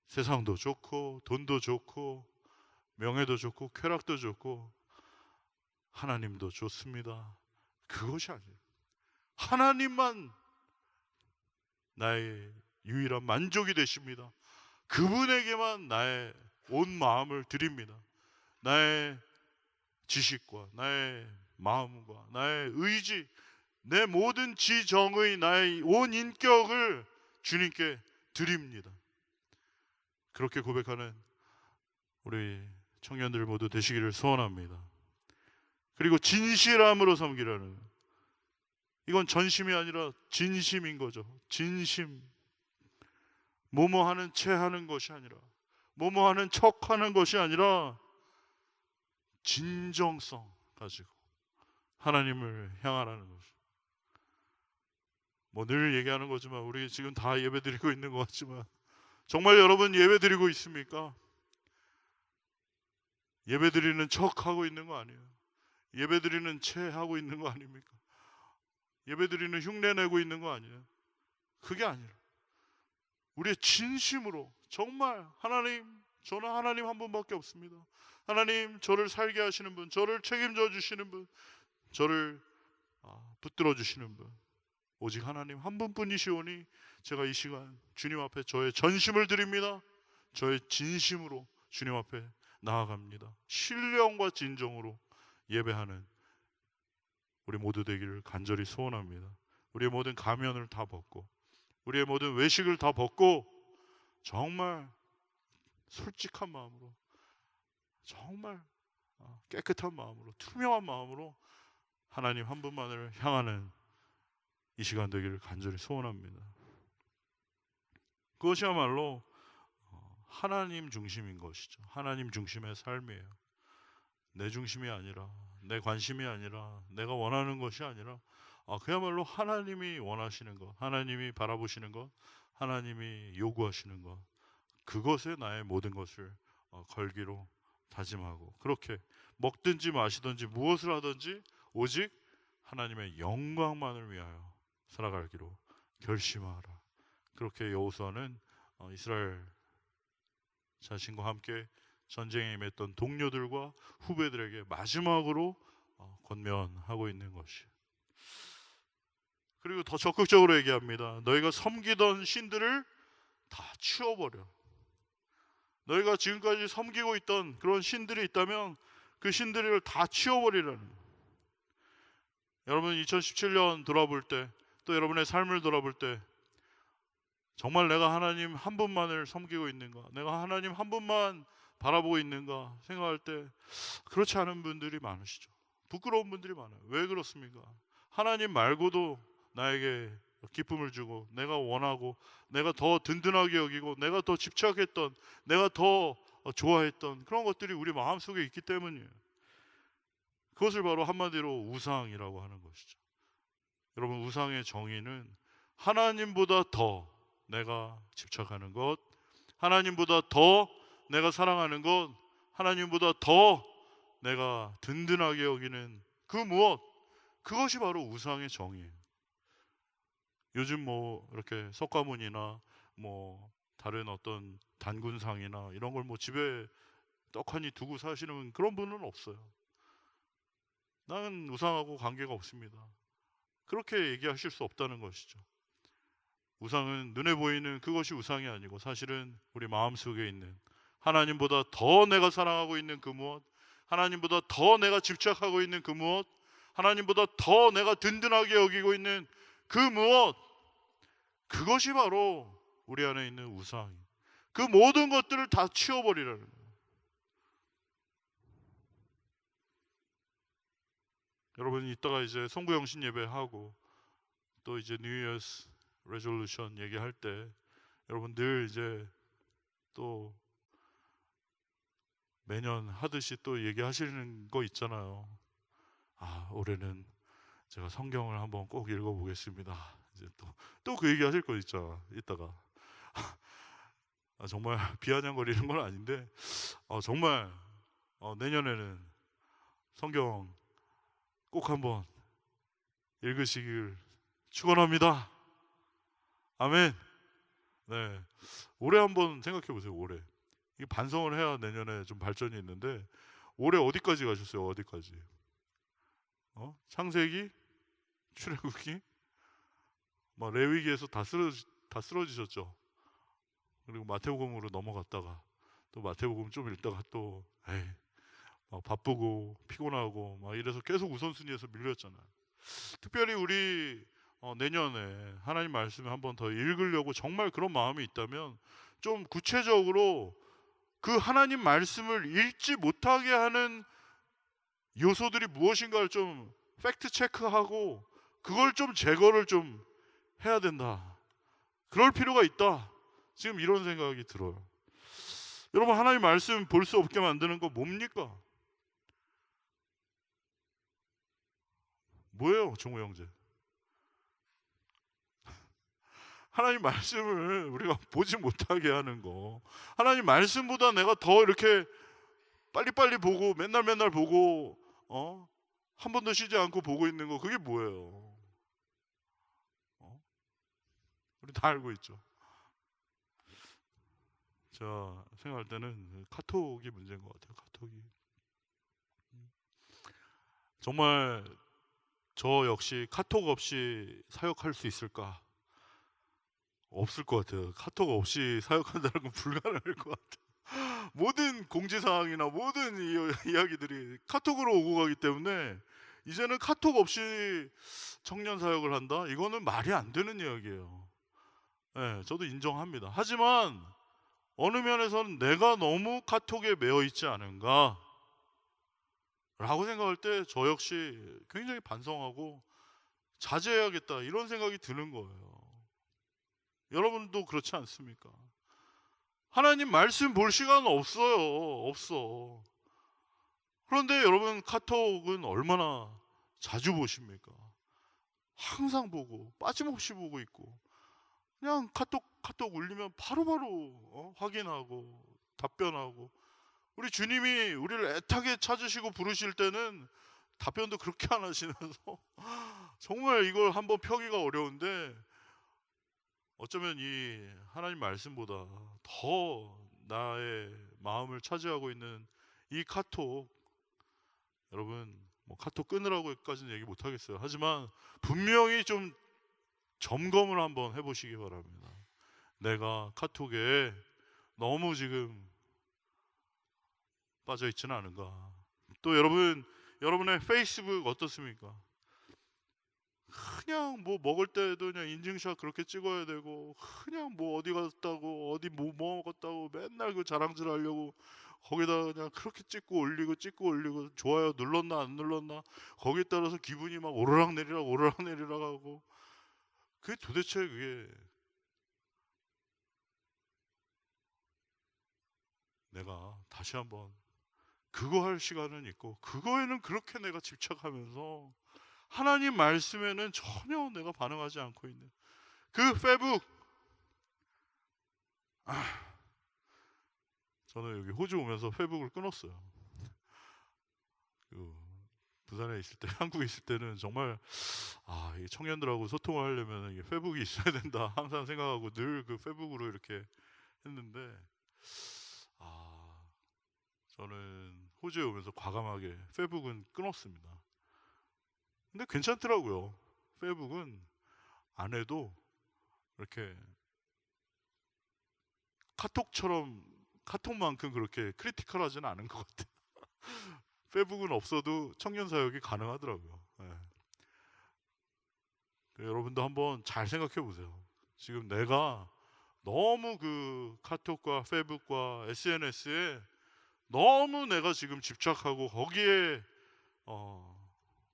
세상도 좋고 돈도 좋고 명예도 좋고 쾌락도 좋고 하나님도 좋습니다. 그것이 아니에요. 하나님만 나의 유일한 만족이 되십니다. 그분에게만 나의 온 마음을 드립니다. 나의 지식과 나의 마음과 나의 의지, 내 모든 지정의 나의 온 인격을 주님께 드립니다. 그렇게 고백하는 우리 청년들 모두 되시기를 소원합니다. 그리고 진실함으로 섬기라는, 이건 전심이 아니라 진심인 거죠. 진심. 뭐뭐 하는 채 하는 것이 아니라, 뭐뭐 하는 척 하는 것이 아니라 진정성 가지고 하나님을 향하라는 거죠. 뭐 늘 얘기하는 거지만 우리 지금 다 예배드리고 있는 것 같지만 정말 여러분 예배드리고 있습니까? 예배드리는 척 하고 있는 거 아니에요? 예배드리는 채 하고 있는 거 아닙니까? 예배드리는 흉내 내고 있는 거 아니에요? 그게 아니라 우리의 진심으로 정말 하나님, 저는 하나님 한 분밖에 없습니다. 하나님, 저를 살게 하시는 분, 저를 책임져 주시는 분, 저를 붙들어 주시는 분, 오직 하나님 한 분뿐이시오니 제가 이 시간 주님 앞에 저의 전심을 드립니다. 저의 진심으로 주님 앞에 나아갑니다. 신령과 진정으로 예배하는 우리 모두 되기를 간절히 소원합니다. 우리의 모든 가면을 다 벗고 우리의 모든 외식을 다 벗고 정말 솔직한 마음으로, 정말 깨끗한 마음으로, 투명한 마음으로 하나님 한 분만을 향하는 이 시간 되기를 간절히 소원합니다. 그것이야말로 하나님 중심인 것이죠. 하나님 중심의 삶이에요. 내 중심이 아니라, 내 관심이 아니라, 내가 원하는 것이 아니라 그야말로 하나님이 원하시는 것, 하나님이 바라보시는 것, 하나님이 요구하시는 것, 그것에 나의 모든 것을 걸기로 다짐하고, 그렇게 먹든지 마시든지 무엇을 하든지 오직 하나님의 영광만을 위하여 살아가기로 결심하라. 그렇게 여호수아는 이스라엘 자신과 함께 전쟁에 임했던 동료들과 후배들에게 마지막으로 권면하고 있는 것이. 그리고 더 적극적으로 얘기합니다. 너희가 섬기던 신들을 다 치워버려. 너희가 지금까지 섬기고 있던 그런 신들이 있다면 그 신들을 다 치워버리라는. 여러분 2017년 돌아볼 때, 또 여러분의 삶을 돌아볼 때 정말 내가 하나님 한 분만을 섬기고 있는가, 내가 하나님 한 분만 바라보고 있는가 생각할 때 그렇지 않은 분들이 많으시죠. 부끄러운 분들이 많아요. 왜 그렇습니까? 하나님 말고도 나에게 기쁨을 주고, 내가 원하고, 내가 더 든든하게 여기고, 내가 더 집착했던, 내가 더 좋아했던 그런 것들이 우리 마음속에 있기 때문이에요. 그것을 바로 한마디로 우상이라고 하는 것이죠. 여러분, 우상의 정의는 하나님보다 더 내가 집착하는 것, 하나님보다 더 내가 사랑하는 것, 하나님보다 더 내가 든든하게 여기는 그 무엇, 그것이 바로 우상의 정의예요. 요즘 뭐 이렇게 석가모니나 뭐 다른 어떤 단군상이나 이런 걸 뭐 집에 떡하니 두고 사시는 그런 분은 없어요. 나는 우상하고 관계가 없습니다. 그렇게 얘기하실 수 없다는 것이죠. 우상은 눈에 보이는 그것이 우상이 아니고 사실은 우리 마음속에 있는 하나님보다 더 내가 사랑하고 있는 그 무엇, 하나님보다 더 내가 집착하고 있는 그 무엇, 하나님보다 더 내가 든든하게 여기고 있는 그 무엇, 그것이 바로 우리 안에 있는 우상. 그 모든 것들을 다 치워버리라는 거예요. 여러분 이따가 이제 성부영신 예배하고 또 이제 뉴 이어스 레졸루션 얘기할 때 여러분 늘 이제 또 매년 하듯이 또 얘기하시는 거 있잖아요. 올해는 제가 성경을 한번 꼭 읽어보겠습니다. 이제 또 그 얘기 하실 거 있잖아. 이따가 정말 비아냥거리는 건 아닌데 정말 내년에는 성경 꼭 한번 읽으시길 축원합니다. 아멘. 네, 올해 한번 생각해 보세요. 올해 이 반성을 해야 내년에 좀 발전이 있는데 올해 어디까지 가셨어요? 어디까지? 창세기, 출애굽기, 막 레위기에서 다 쓰러지셨죠. 그리고 마태복음으로 넘어갔다가 또 마태복음 좀 읽다가 또 바쁘고 피곤하고 막 이래서 계속 우선순위에서 밀렸잖아요. 특별히 우리 내년에 하나님 말씀을 한번 더 읽으려고 정말 그런 마음이 있다면 좀 구체적으로 그 하나님 말씀을 읽지 못하게 하는 요소들이 무엇인가를 좀 팩트 체크하고 그걸 좀 제거를 좀 해야 된다. 그럴 필요가 있다. 지금 이런 생각이 들어요. 여러분 하나님 말씀 볼 수 없게 만드는 거 뭡니까? 뭐예요, 종우 형제? 하나님 말씀을 우리가 보지 못하게 하는 거. 하나님 말씀보다 내가 더 이렇게 빨리빨리 보고 맨날 맨날 보고 한 번도 쉬지 않고 보고 있는 거, 그게 뭐예요? 우리 다 알고 있죠. 제가 생각할 때는 카톡이 문제인 것 같아요. 카톡이 정말 저 역시 카톡 없이 사역할 수 있을까? 없을 것 같아요. 카톡 없이 사역한다는 건 불가능할 것 같아요. 모든 공지사항이나 모든 이야기들이 카톡으로 오고 가기 때문에 이제는 카톡 없이 청년 사역을 한다? 이거는 말이 안 되는 이야기예요. 네, 저도 인정합니다. 하지만 어느 면에서는 내가 너무 카톡에 매여 있지 않은가 라고 생각할 때 저 역시 굉장히 반성하고 자제해야겠다, 이런 생각이 드는 거예요. 여러분도 그렇지 않습니까? 하나님 말씀 볼 시간은 없어요. 없어. 그런데 여러분, 카톡은 얼마나 자주 보십니까? 항상 보고 빠짐없이 보고 있고, 그냥 카톡 울리면 바로바로 확인하고 답변하고. 우리 주님이 우리를 애타게 찾으시고 부르실 때는 답변도 그렇게 안 하시면서 정말 이걸 한번 펴기가 어려운데, 어쩌면 이 하나님 말씀보다 더 나의 마음을 차지하고 있는 이 카톡, 여러분 뭐 카톡 끊으라고까지는 얘기 못 하겠어요. 하지만 분명히 좀 점검을 한번 해보시기 바랍니다. 내가 카톡에 너무 지금 빠져 있지는 않은가. 또 여러분의 페이스북 어떻습니까? 그냥 뭐 먹을 때도 그냥 인증샷 그렇게 찍어야 되고, 그냥 뭐 어디 갔다고 어디 뭐 먹었다고 맨날 그 자랑질 하려고 거기다 그냥 그렇게 찍고 올리고 좋아요 눌렀나 안 눌렀나 거기에 따라서 기분이 막 오르락내리락 하고, 그게 도대체 그게 내가 다시 한번 그거 할 시간은 있고, 그거에는 그렇게 내가 집착하면서 하나님 말씀에는 전혀 내가 반응하지 않고 있는 그 페북. 저는 여기 호주 오면서 페북을 끊었어요. 부산에 있을 때, 한국에 있을 때는 정말 이 청년들하고 소통을 하려면 이게 페북이 있어야 된다 항상 생각하고 늘 그 페북으로 이렇게 했는데, 저는 호주에 오면서 과감하게 페북은 끊었습니다. 근데 괜찮더라고요. 페북은 안 해도 이렇게 카톡만큼 그렇게 크리티컬하지는 않은 것 같아요. 페북은 없어도 청년 사역이 가능하더라고요. 네. 여러분도 한번 잘 생각해 보세요. 지금 내가 너무 그 카톡과 페북과 SNS에 너무 내가 지금 집착하고 거기에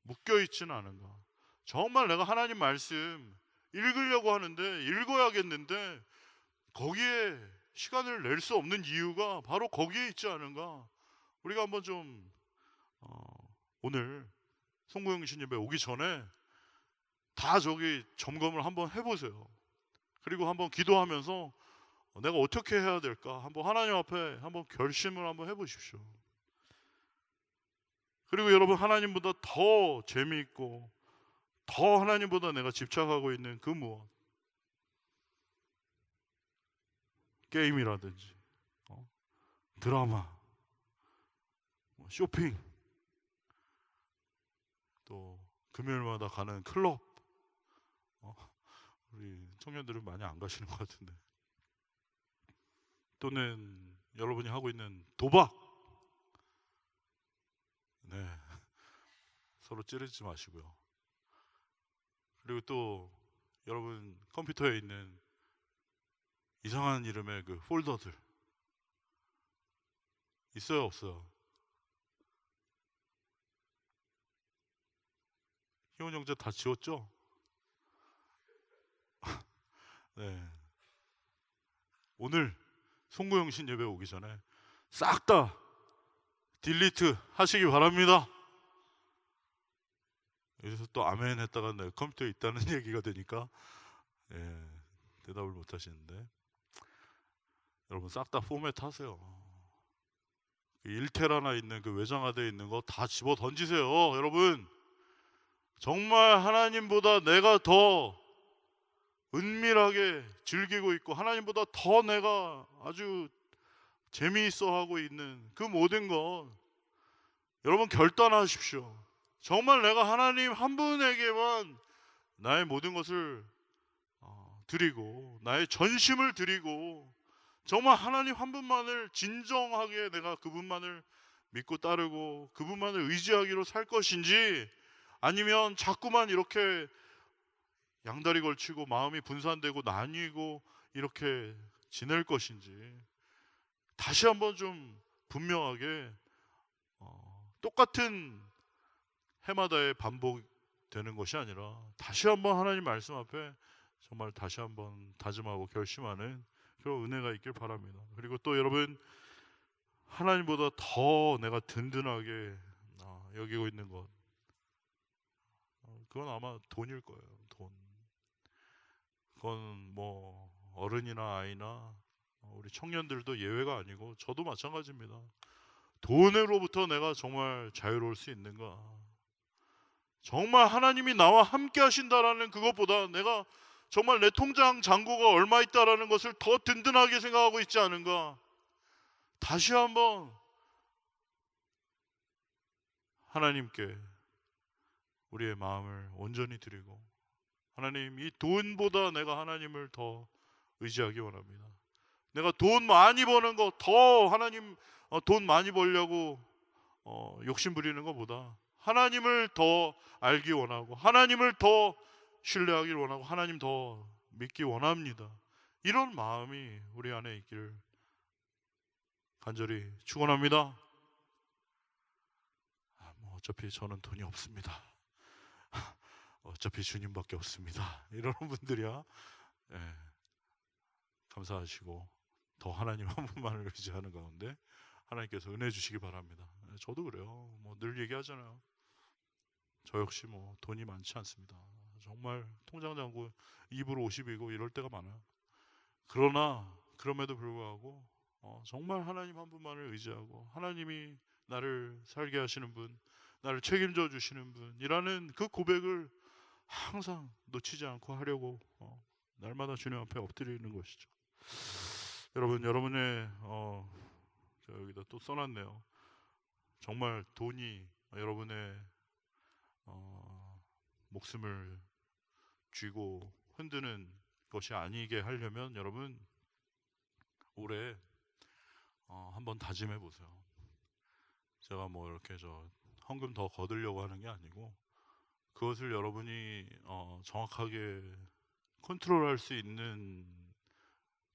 묶여 있지는 않은가. 정말 내가 하나님 말씀 읽으려고 하는데, 읽어야겠는데 거기에 시간을 낼 수 없는 이유가 바로 거기에 있지 않은가. 우리가 한번 좀 오늘 송구영신 예배 오기 전에 다 저기 점검을 한번 해보세요. 그리고 한번 기도하면서 내가 어떻게 해야 될까 한번 하나님 앞에 한번 결심을 한번 해보십시오. 그리고 여러분, 하나님보다 더 재미있고 더 하나님보다 내가 집착하고 있는 그 무엇, 게임이라든지 드라마, 쇼핑, 또 금요일마다 가는 클럽, 우리 청년들은 많이 안 가시는 것 같은데, 또는 여러분이 하고 있는 도박, 네, 서로 찌르지 마시고요. 그리고 또 여러분 컴퓨터에 있는 이상한 이름의 그 폴더들 있어요, 없어요? 희원 형제 다 지웠죠? 네. 오늘 송구영신 예배 오기 전에 싹 다 딜리트 하시기 바랍니다. 여기서 또 아멘 했다가 내 컴퓨터에 있다는 얘기가 되니까 예, 대답을 못 하시는데, 여러분 싹 다 포맷 하세요. 1테라나 있는 그 외장하드에 있는 거 다 집어 던지세요. 여러분 정말 하나님보다 내가 더 은밀하게 즐기고 있고 하나님보다 더 내가 아주 재미있어 하고 있는 그 모든 것, 여러분 결단하십시오. 정말 내가 하나님 한 분에게만 나의 모든 것을 드리고 나의 전심을 드리고 정말 하나님 한 분만을 진정하게 내가 그분만을 믿고 따르고 그분만을 의지하기로 살 것인지, 아니면 자꾸만 이렇게 양다리 걸치고 마음이 분산되고 나뉘고 이렇게 지낼 것인지, 다시 한번 좀 분명하게 똑같은 해마다의 반복되는 것이 아니라 다시 한번 하나님 말씀 앞에 정말 다시 한번 다짐하고 결심하는 그런 은혜가 있길 바랍니다. 그리고 또 여러분, 하나님보다 더 내가 든든하게 여기고 있는 것, 그건 아마 돈일 거예요. 돈. 그건 뭐 어른이나 아이나 우리 청년들도 예외가 아니고 저도 마찬가지입니다. 돈으로부터 내가 정말 자유로울 수 있는가? 정말 하나님이 나와 함께 하신다라는 그것보다 내가 정말 내 통장 잔고가 얼마 있다라는 것을 더 든든하게 생각하고 있지 않은가? 다시 한번 하나님께 우리의 마음을 온전히 드리고, 하나님 이 돈보다 내가 하나님을 더 의지하기 원합니다. 내가 돈 많이 버는 거 더 하나님 돈 많이 벌려고 욕심 부리는 것보다 하나님을 더 알기 원하고 하나님을 더 신뢰하기 원하고 하나님 더 믿기 원합니다. 이런 마음이 우리 안에 있기를 간절히 축원합니다. 뭐 어차피 저는 돈이 없습니다. 어차피 주님밖에 없습니다. 이런 분들이야 감사하시고 더 하나님 한 분만을 의지하는 가운데 하나님께서 은혜 주시기 바랍니다. 저도 그래요. 뭐 늘 얘기하잖아요. 저 역시 뭐 돈이 많지 않습니다. 정말 통장 잔고 2불 50이고 이럴 때가 많아요. 그러나 그럼에도 불구하고 정말 하나님 한 분만을 의지하고 하나님이 나를 살게 하시는 분, 나를 책임져 주시는 분이라는 그 고백을 항상 놓치지 않고 하려고 날마다 주님 앞에 엎드리는 것이죠. 여러분, 여러분의 제가 여기다 또 써놨네요. 정말 돈이 여러분의 목숨을 쥐고 흔드는 것이 아니게 하려면 여러분 올해 한번 다짐해 보세요. 제가 뭐 이렇게 헌금 더 거두려고 하는 게 아니고, 그것을 여러분이 정확하게 컨트롤할 수 있는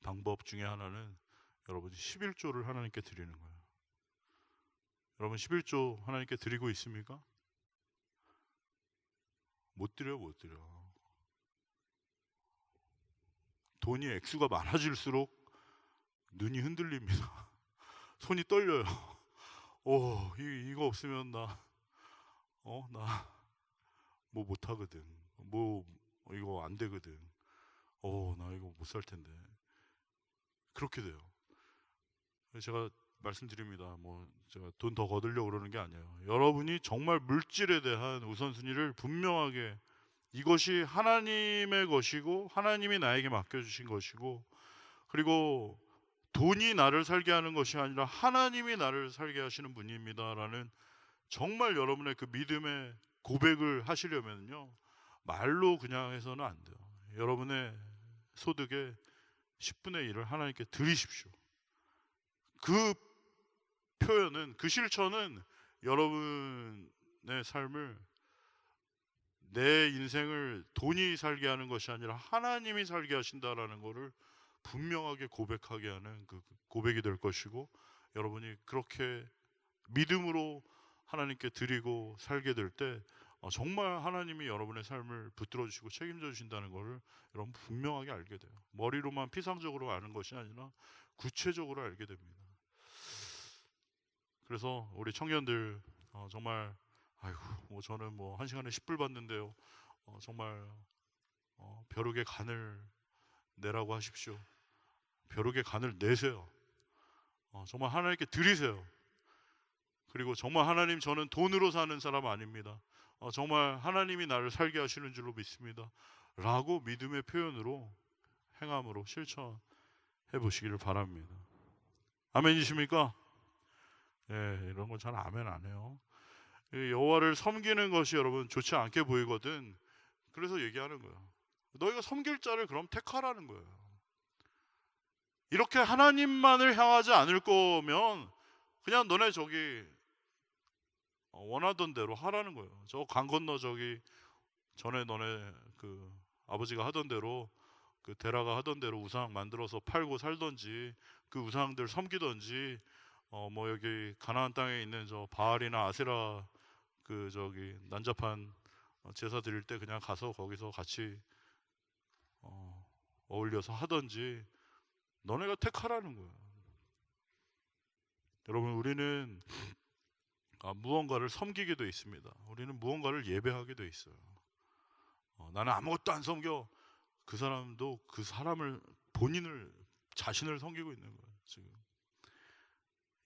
방법 중에 하나는 여러분이 11조를 하나님께 드리는 거예요. 여러분 11조 하나님께 드리고 있습니까? 못 드려요, 못 드려. 돈이 액수가 많아질수록 눈이 흔들립니다. 손이 떨려요. 이거 없으면 나 뭐 못하거든. 뭐 이거 안 되거든. 나 이거 못 살 텐데. 그렇게 돼요. 제가 말씀드립니다. 뭐 제가 돈 더 거두려고 그러는 게 아니에요. 여러분이 정말 물질에 대한 우선순위를 분명하게, 이것이 하나님의 것이고 하나님이 나에게 맡겨주신 것이고, 그리고 돈이 나를 살게 하는 것이 아니라 하나님이 나를 살게 하시는 분입니다라는 정말 여러분의 그 믿음의 고백을 하시려면요, 말로 그냥 해서는 안 돼요. 여러분의 소득의 10분의 1을 하나님께 드리십시오. 그 표현은, 그 실천은 여러분의 삶을, 내 인생을 돈이 살게 하는 것이 아니라 하나님이 살게 하신다라는 것을 분명하게 고백하게 하는 그 고백이 될 것이고, 여러분이 그렇게 믿음으로 하나님께 드리고 살게 될 때 정말 하나님이 여러분의 삶을 붙들어 주시고 책임져 주신다는 것을 여러분 분명하게 알게 돼요. 머리로만 피상적으로 아는 것이 아니라 구체적으로 알게 됩니다. 그래서 우리 청년들 정말 아이고, 뭐 저는 뭐 1시간에 10불 받는데요. 정말 벼룩의 간을 내라고 하십시오. 벼룩의 간을 내세요. 정말 하나님께 드리세요. 그리고 정말 하나님, 저는 돈으로 사는 사람 아닙니다. 정말 하나님이 나를 살게 하시는 줄로 믿습니다. 라고 믿음의 표현으로, 행함으로 실천해 보시기를 바랍니다. 아멘이십니까? 예, 이런 건 잘 아멘 안 해요. 여호와를 섬기는 것이 여러분 좋지 않게 보이거든. 그래서 얘기하는 거예요. 너희가 섬길 자를 그럼 택하라는 거예요. 이렇게 하나님만을 향하지 않을 거면 그냥 너네 저기 원하던 대로 하라는 거예요. 저 강 건너 저기 전에 너네 그 아버지가 하던 대로, 그 데라가 하던 대로 우상 만들어서 팔고 살던지, 그 우상들 섬기던지, 뭐 여기 가나안 땅에 있는 저 바알이나 아세라 그 저기 난잡한 제사 드릴 때 그냥 가서 거기서 같이 어울려서 하던지, 너네가 택하라는 거예요. 여러분, 우리는 무언가를 섬기게 돼 있습니다. 우리는 무언가를 예배하게 돼 있어요. 나는 아무것도 안 섬겨. 그 사람도 그 사람을, 본인을, 자신을 섬기고 있는 거예요. 지금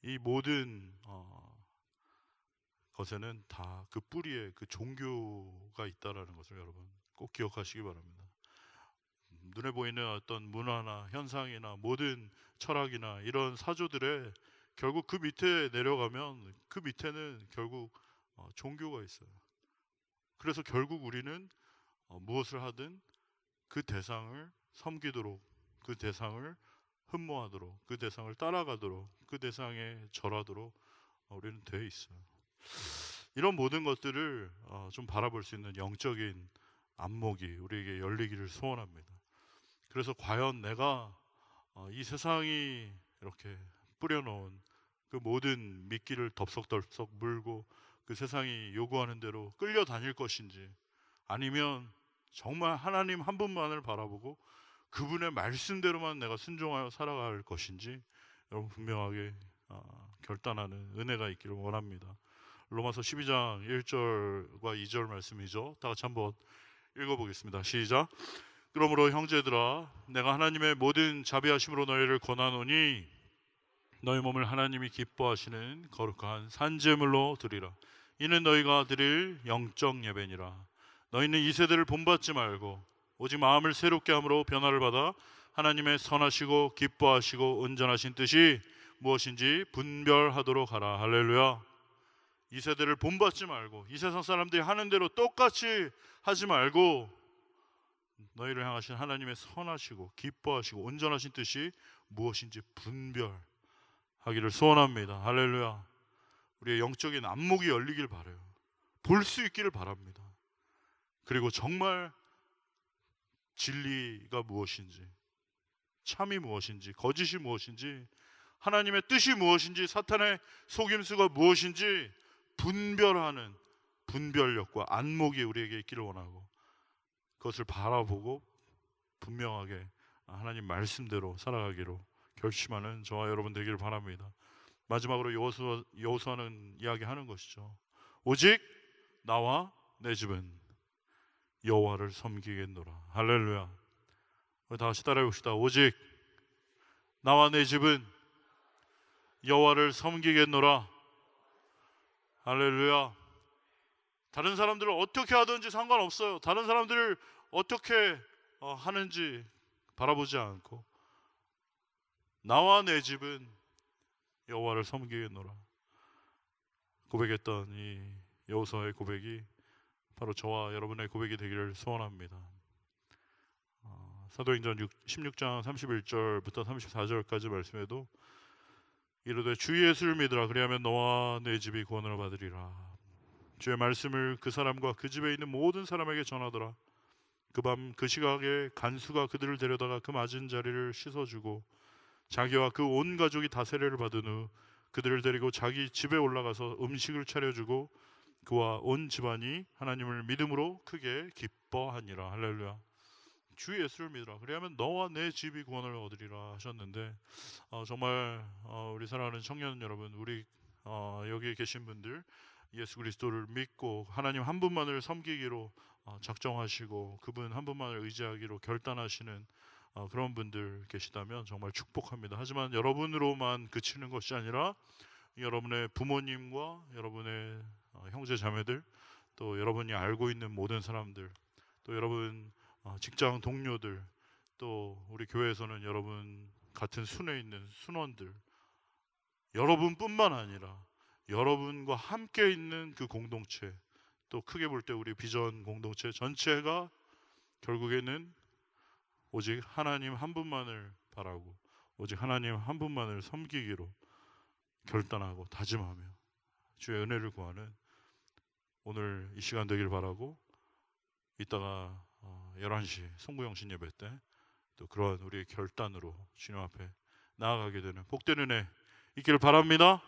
이 모든 것에는 다 그 뿌리에 그 종교가 있다라는 것을 여러분 꼭 기억하시기 바랍니다. 눈에 보이는 어떤 문화나 현상이나 모든 철학이나 이런 사조들의 결국 그 밑에 내려가면 그 밑에는 결국 종교가 있어요. 그래서 결국 우리는 무엇을 하든 그 대상을 섬기도록, 그 대상을 흠모하도록, 그 대상을 따라가도록, 그 대상에 절하도록 우리는 돼 있어요. 이런 모든 것들을 좀 바라볼 수 있는 영적인 안목이 우리에게 열리기를 소원합니다. 그래서 과연 내가 이 세상이 이렇게 뿌려놓은 그 모든 미끼를 덥석덥석 물고 그 세상이 요구하는 대로 끌려다닐 것인지, 아니면 정말 하나님 한 분만을 바라보고 그분의 말씀대로만 내가 순종하여 살아갈 것인지, 여러분 분명하게 결단하는 은혜가 있기를 원합니다. 로마서 12장 1절과 2절 말씀이죠. 다 같이 한번 읽어보겠습니다. 시작. 그러므로 형제들아, 내가 하나님의 모든 자비하심으로 너희를 권하노니 너희 몸을 하나님이 기뻐하시는 거룩한 산제물로 드리라. 이는 너희가 드릴 영적 예배니라. 너희는 이 세대를 본받지 말고 오직 마음을 새롭게 함으로 변화를 받아 하나님의 선하시고 기뻐하시고 온전하신 뜻이 무엇인지 분별하도록 하라. 할렐루야. 이 세대를 본받지 말고, 이 세상 사람들이 하는 대로 똑같이 하지 말고, 너희를 향하신 하나님의 선하시고 기뻐하시고 온전하신 뜻이 무엇인지 분별하기를 소원합니다. 할렐루야. 우리의 영적인 안목이 열리길 바라요. 볼 수 있기를 바랍니다. 그리고 정말 진리가 무엇인지, 참이 무엇인지, 거짓이 무엇인지, 하나님의 뜻이 무엇인지, 사탄의 속임수가 무엇인지 분별하는 분별력과 안목이 우리에게 있기를 원하고, 그것을 바라보고 분명하게 하나님 말씀대로 살아가기로 결심하는 저와 여러분 되기를 바랍니다. 마지막으로 여호수아는 이야기하는 것이죠. 오직 나와 내 집은 여호와를 섬기겠노라. 할렐루야. 우리 다 같이 따라해 봅시다. 오직 나와 내 집은 여호와를 섬기겠노라. 할렐루야. 다른 사람들을 어떻게 하든지 상관없어요. 다른 사람들을 어떻게 하는지 바라보지 않고 나와 내 집은 여호와를 섬기겠노라 고백했던 이 여호수아의 고백이 바로 저와 여러분의 고백이 되기를 소원합니다. 사도행전 16장 31절부터 34절까지 말씀에도 이르되 주 예수를 믿으라. 그리하면 너와 내 집이 구원을 받으리라. 주의 말씀을 그 사람과 그 집에 있는 모든 사람에게 전하더라. 그 밤 그 시각에 간수가 그들을 데려다가 그 맞은 자리를 씻어주고 자기와 그 온 가족이 다 세례를 받은 후 그들을 데리고 자기 집에 올라가서 음식을 차려주고 그와 온 집안이 하나님을 믿음으로 크게 기뻐하니라. 할렐루야. 주 예수를 믿으라. 그리하면 너와 내 집이 구원을 얻으리라 하셨는데, 정말 우리 사랑하는 청년 여러분, 우리 여기 계신 분들, 예수 그리스도를 믿고 하나님 한 분만을 섬기기로 작정하시고 그분 한 분만을 의지하기로 결단하시는 그런 분들 계시다면 정말 축복합니다. 하지만 여러분으로만 그치는 것이 아니라 여러분의 부모님과 여러분의 형제 자매들, 또 여러분이 알고 있는 모든 사람들, 또 여러분 직장 동료들, 또 우리 교회에서는 여러분 같은 순회에 있는 순원들, 여러분뿐만 아니라 여러분과 함께 있는 그 공동체, 또 크게 볼 때 우리 비전 공동체 전체가 결국에는 오직 하나님 한 분만을 바라고 오직 하나님 한 분만을 섬기기로 결단하고 다짐하며 주의 은혜를 구하는 오늘 이 시간 되길 바라고, 이따가 11시 송구영신 예배 때 또 그러한 우리의 결단으로 주님 앞에 나아가게 되는 복된 은혜 있기를 바랍니다.